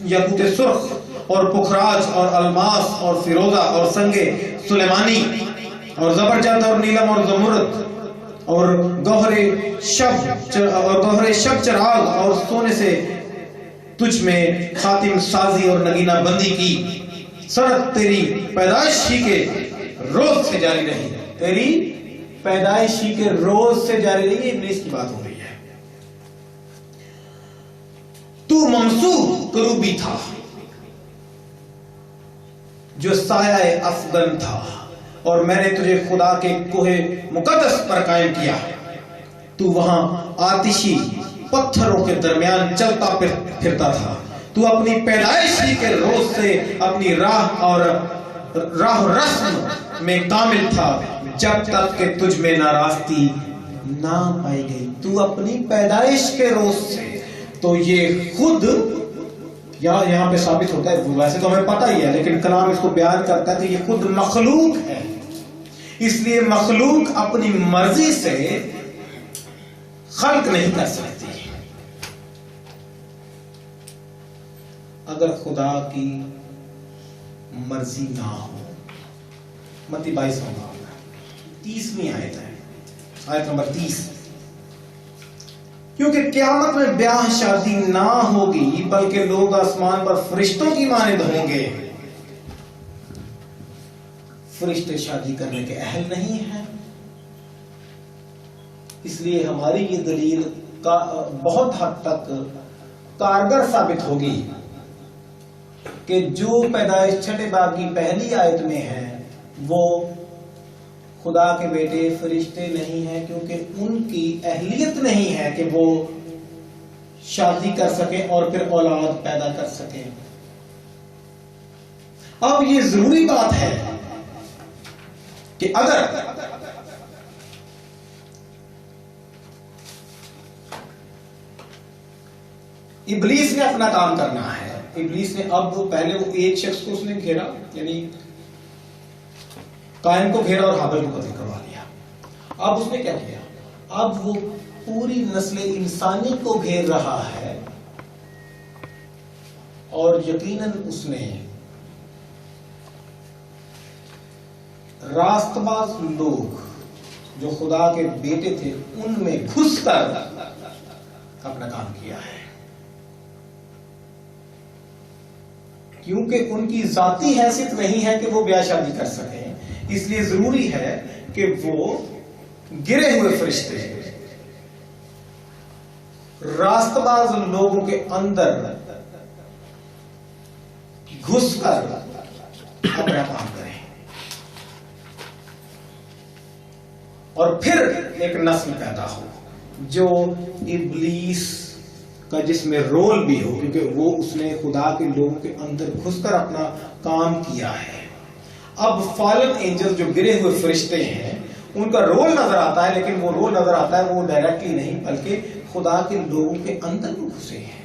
یاقوت سرخ اور پخراج اور الماس اور فیروزہ اور سنگ سلیمانی اور زبرجد اور نیلم اور زمرد اور گوہر شب چراغ اور سونے سے تجھ میں خاتم سازی اور نگینہ بندی کی. صنعت تیری پیدائش ہی کے روز سے جاری رہی. تیری پیدائش ہی کے روز سے جاری رہی. ابلیس کی بات ہو رہی ہے. تو ممسوح کروبی تھا جو سایہ افغن تھا، اور میں نے تجھے خدا کے کوہ مقدس پر قائم کیا. تو وہاں آتشی پتھروں کے درمیان چلتا پھرتا تھا. تو اپنی پیدائش ہی کے روز سے اپنی راہ و رسم میں کامل تھا، جب تک کہ تجھ میں ناراستی نہ پائی گئی. تو اپنی پیدائش کے روز سے. تو یہ خود یہاں پہ ثابت ہوتا ہے، ویسے تو ہمیں پتہ ہی ہے لیکن کلام اس کو بیان کرتا ہے کہ یہ خود مخلوق ہے. اس لیے مخلوق اپنی مرضی سے خلق نہیں کر سکتی. اگر خدا کی مرضی نہ ہو. متی 22 آیت ہے، آیت نمبر 30. کیونکہ قیامت میں بیاہ شادی نہ ہوگی بلکہ لوگ آسمان پر فرشتوں کی مانند ہوں گے. فرشتے شادی کرنے کے اہل نہیں ہیں. اس لیے ہماری یہ دلیل بہت حد تک کارگر ثابت ہوگی کہ جو پیدائش چھٹے باب کی پہلی آیت میں ہے وہ خدا کے بیٹے فرشتے نہیں ہیں، کیونکہ ان کی اہلیت نہیں ہے کہ وہ شادی کر سکیں اور پھر اولاد پیدا کر سکیں. اب یہ ضروری بات ہے کہ اگر ابلیس نے اپنا کام کرنا ہے، ابلیس نے اب پہلے وہ ایک شخص کو اس نے گھیرا، یعنی قائم کو گھیرا اور حابل کو قتل کروا لیا. اب اس نے کیا کیا؟ اب وہ پوری نسل انسانی کو گھیر رہا ہے، اور یقیناً اس نے راست باز لوگ جو خدا کے بیٹے تھے ان میں گھس کر اپنا کام کیا ہے. کیونکہ ان کی ذاتی حیثیت نہیں ہے کہ وہ بیاہ شادی کر سکیں، اس لیے ضروری ہے کہ وہ گرے ہوئے فرشتے راست باز لوگوں کے اندر گھس کر اپنا کام کریں اور پھر ایک نسل پیدا ہو جو ابلیس کا جس میں رول بھی ہو، کیونکہ وہ اس نے خدا کے لوگوں کے اندر گھس کر اپنا کام کیا ہے. اب فالن اینجل جو گرے ہوئے فرشتے ہیں ان کا رول نظر آتا ہے، لیکن وہ رول نظر آتا ہے وہ ڈائریکٹلی نہیں بلکہ خدا کے لوگوں کے اندر وہ گھسے ہیں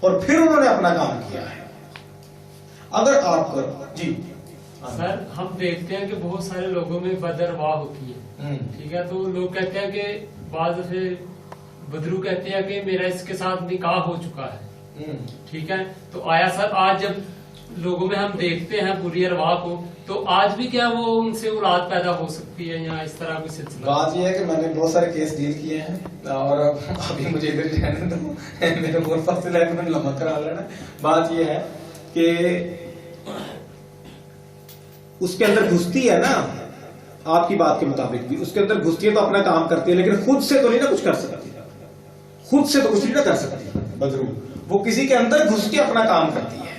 اور پھر انہوں نے اپنا کام کیا ہے. اگر آپ جی سر ہم دیکھتے ہیں کہ بہت سارے لوگوں میں بدرواہ ہوتی ہے، ٹھیک ہے، تو لوگ کہتے ہیں کہ بعض سے بدرو کہتے ہیں کہ میرا اس کے ساتھ نکاح ہو چکا ہے، ٹھیک ہے. تو آیا سر آج جب لوگوں میں ہم دیکھتے ہیں بری ارواح کو، تو آج بھی کیا وہ ان سے اولاد پیدا ہو سکتی ہے یا اس طرح کوئی سلسلہ؟ بات یہ ہے کہ میں نے بہت سارے کیس ڈیل کیے ہیں اور ابھی مجھے ادھر رہنے دو، میرے بہت پاس سے لائن میں لمحہ کرا لینا. بات یہ ہے کہ اس کے اندر گھستی ہے نا، آپ کی بات کے مطابق بھی اس کے اندر گھستی ہے تو اپنا کام کرتی ہے، لیکن خود سے تو نہیں نا کچھ کر سکتی، خود سے تو کچھ نہیں نہ کر سکتی. بدرو وہ کسی کے اندر گھس کے اپنا کام کرتی ہے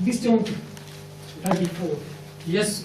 20:34।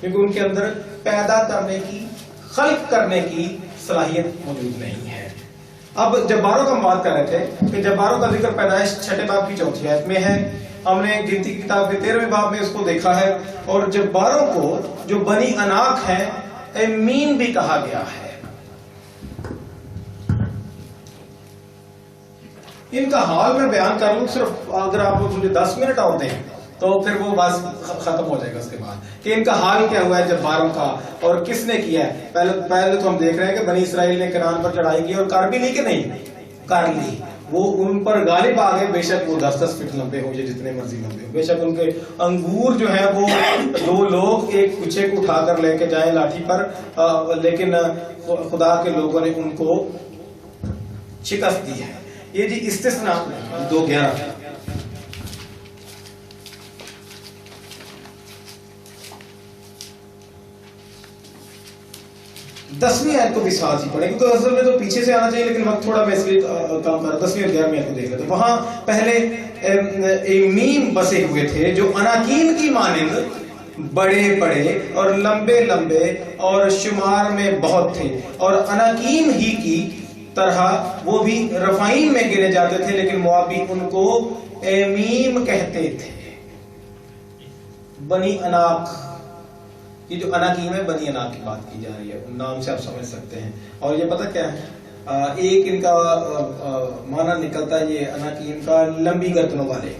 کیونکہ ان کے اندر پیدا کرنے کی، خلق کرنے کی صلاحیت موجود نہیں ہے۔ اب جباروں کا ہم بات کر رہے تھے کہ جباروں کا ذکر پیدائش 6 باب کی 4 آیت میں ہے، ہم نے گنتی کی کتاب کے 13ویں باب میں اس کو دیکھا ہے، اور جباروں کو جو بنی اناق ہیں امین بھی کہا گیا ہے۔ ان کا حال میں بیان کر لوں، صرف اگر آپ مجھے 10 منٹ اور دیں تو پھر وہ بات ختم ہو جائے گا اس کے بعد، کہ ان کا حال کیا ہوا ہے جباروں کا اور کس نے کیا ہے۔ پہلے تو ہم دیکھ رہے ہیں کہ بنی اسرائیل نے کنعان پر چڑھائی کی، اور کر بھی لی کہ نہیں کر لی، وہ ان پر غالب آ گئے، بے شک وہ 10 فٹ لمبے ہو یا جتنے مرضی لمبے ہو، بے شک ان کے انگور جو ہیں وہ 2 لوگ ایک کچھے کو اٹھا کر لے کے جائیں لاٹھی پر، لیکن خدا کے لوگوں نے ان کو شکست دی ہے۔ یہ جی استثناء 2:11 10ویں آیت کو بھی ساتھ ہی پڑھیں، کیونکہ اصل میں تو پیچھے سے آنا چاہیے لیکن وقت تھوڑا میں اس لیے کام کر رہا ہوں۔ 10ویں اور 11ویں آیت کو دیکھ لیتے ہیں۔ وہاں پہلے ایمیم بسے ہوئے تھے جو اناکیم کی مانند بڑے بڑے اور لمبے لمبے اور شمار میں بہت تھے، اور اناکیم ہی کی طرح وہ بھی رفائیم میں گنے جاتے تھے، لیکن موابی ان کو ایمیم کہتے تھے۔ بنی اناق، یہ جو اناکیم ہے بنی اناق کی بات کی جا رہی ہے، نام سے آپ سمجھ سکتے ہیں۔ اور یہ پتہ کیا ہے، ایک ان کا معنی نکلتا ہے یہ اناکیم کا لمبی گردنوں والے،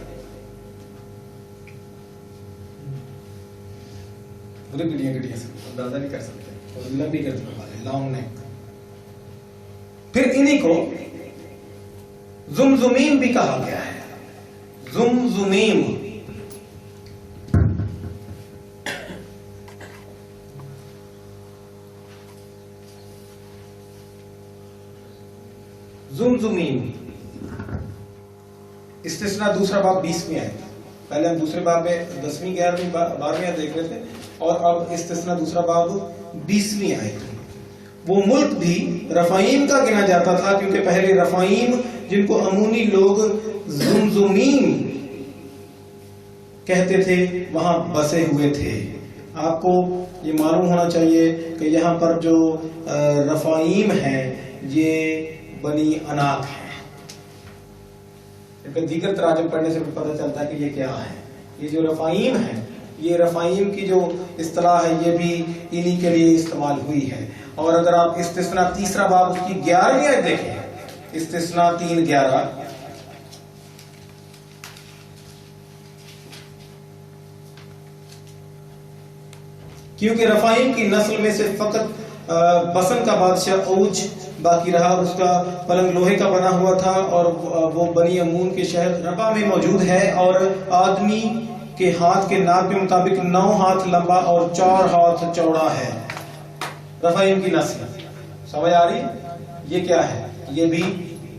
گڈیاں سے اندازہ نہیں کر سکتے، لمبی گردنوں والے، لانگ نیک۔ پھر انہی کو زمزمیم بھی کہا گیا ہے، زمزمیم۔ زمزمیم استثناء دوسرا باب 20ویں آیت، پہلے ہم دوسرے باب میں 10ویں 11ویں 12ویں آیت دیکھ رہے تھے، اور اب استثناء دوسرا باب 20ویں آیت۔ وہ ملک بھی رفائیم کا گنا جاتا تھا، کیونکہ پہلے رفائیم جن کو امونی لوگ زمزمیم کہتے تھے وہاں بسے ہوئے تھے۔ آپ کو یہ معلوم ہونا چاہیے کہ یہاں پر جو رفائیم ہیں یہ بنی اناق ہیں، دیگر تراجم پڑھنے سے بھی پتہ چلتا ہے کہ یہ کیا ہے۔ یہ جو رفائیم ہیں، یہ رفائیم کی جو اصطلاح ہے یہ بھی انہی کے لیے استعمال ہوئی ہے۔ اور اگر آپ استثناء تیسرا باب اس کی 11ویں آیت دیکھیں، استثناء 3:11، کیونکہ رفائیم کی نسل میں سے فقط بسن کا بادشاہ اوج باقی رہا، اس کا پلنگ لوہے کا بنا ہوا تھا، اور وہ بنی امون کے شہر ربا میں موجود ہے، اور آدمی کے ہاتھ کے ناپ کے مطابق 9 ہاتھ لمبا اور 4 ہاتھ چوڑا ہے۔ رفائیم کی نسل سمجھ آ رہی؟ یہ کیا ہے؟ یہ بھی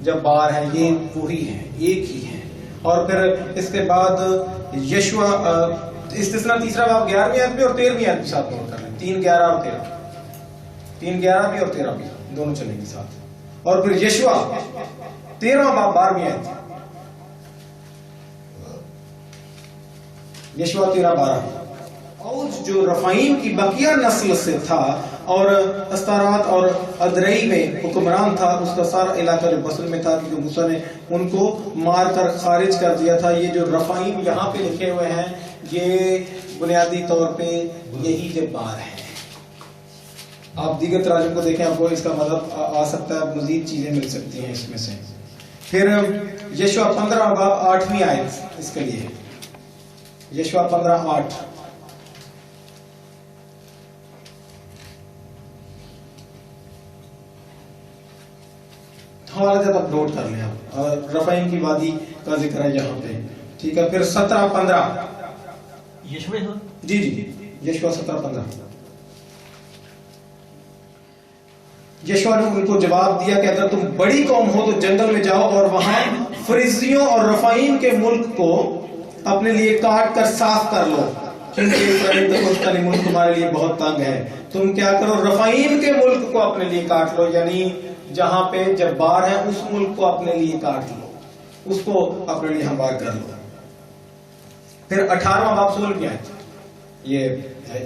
جبار ہے، یہ وہی ہے، ایک ہی ہے۔ اور پھر اس کے بعد یشوع استثناء تیسرا باب 11ویں آیت بھی اور 13ویں آیت بھی ساتھ نوٹ کر لیں، 3:11 اور 13، 3:11 بھی اور 13 بھی دونوں چلیں گے ساتھ۔ اور پھر یشوع 13واں باب 12ویں آیت، یشوع 13:12، اوج جو رفائیم کی بقیہ نسل سے تھا اور استارات اور ادرئی میں حکمران تھا، اس کا سارا علاقہ جو بصر میں تھا، کیونکہ موسیٰ نے ان کو مار کر خارج کر دیا تھا۔ یہ جو رفائیم یہاں پہ لکھے ہوئے ہیں یہ بنیادی طور پہ یہی جبار ہے۔ آپ دیگر تراجم کو دیکھیں، آپ کو اس کا مطلب آ سکتا ہے، مزید چیزیں مل سکتی ہیں اس میں سے۔ پھر یشوع 15 باب 8ویں آیت اس کے لیے، یشوع 15:8، حوالہ جب آپ نوٹ کر لیں، آپ رفائیم کی وادی کا ذکر ہے یہاں پہ، ٹھیک ہے۔ پھر 17:15، یشوع جی یشوع 17:15، یشوع نے ان کو جواب دیا کہ اگر تم بڑی قوم ہو تو جنگل میں جاؤ اور وہاں فریزیوں اور رفائیم کے ملک کو اپنے لیے کاٹ کر صاف کر لو، کیونکہ ملک تمہارے لیے بہت تنگ ہے۔ تم کیا کرو، رفائیم کے ملک کو اپنے لیے کاٹ لو، یعنی جہاں پہ جبار ہے اس ملک کو اپنے لیے کاٹ لو، اس کو اپنے لیے ہموار کر لو۔ پھر 18واں باب 16ویں آیت، یہ ہے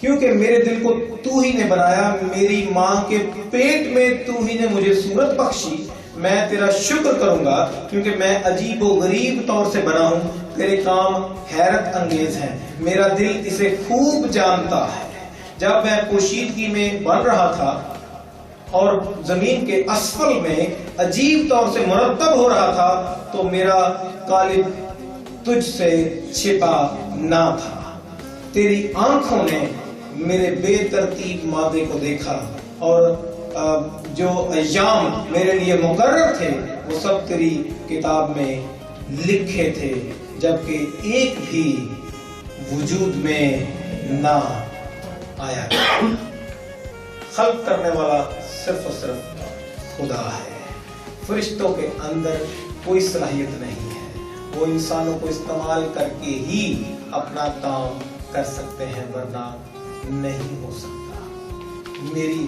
کیونکہ میرے دل کو تو ہی نے بنایا، میری ماں کے پیٹ میں تو ہی نے مجھے صورت بخشی، میں تیرا شکر کروں گا کیونکہ میں عجیب و غریب طور سے بنا ہوں، تیرے کام حیرت انگیز ہیں، میرا دل اسے خوب جانتا ہے۔ جب میں پوشیدگی میں بن رہا تھا اور زمین کے اسفل میں عجیب طور سے مرتب ہو رہا تھا تو میرا قالب تجھ سے چھپا نہ تھا، تیری آنکھوں نے میرے بے ترتیب مادے کو دیکھا، اور جو ایام میرے لیے مقرر تھے وہ سب تیری کتاب میں لکھے تھے، جبکہ ایک بھی وجود میں نہ آیا۔ خلق کرنے والا صرف اور صرف خدا ہے، فرشتوں کے اندر کوئی صلاحیت نہیں ہے، وہ انسانوں کو استعمال کر کے ہی اپنا کام کر سکتے ہیں، ورنہ نہیں ہو سکتا۔ میری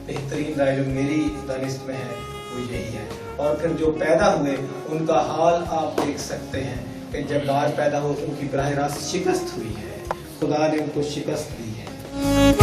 بہترین رائے جو میری دانست میں ہے وہ یہی ہے۔ اور پھر جو پیدا ہوئے ان کا حال آپ دیکھ سکتے ہیں کہ جب بار پیدا ہو ان کی براہ راست شکست ہوئی ہے، خدا نے ان کو شکست دی ہے۔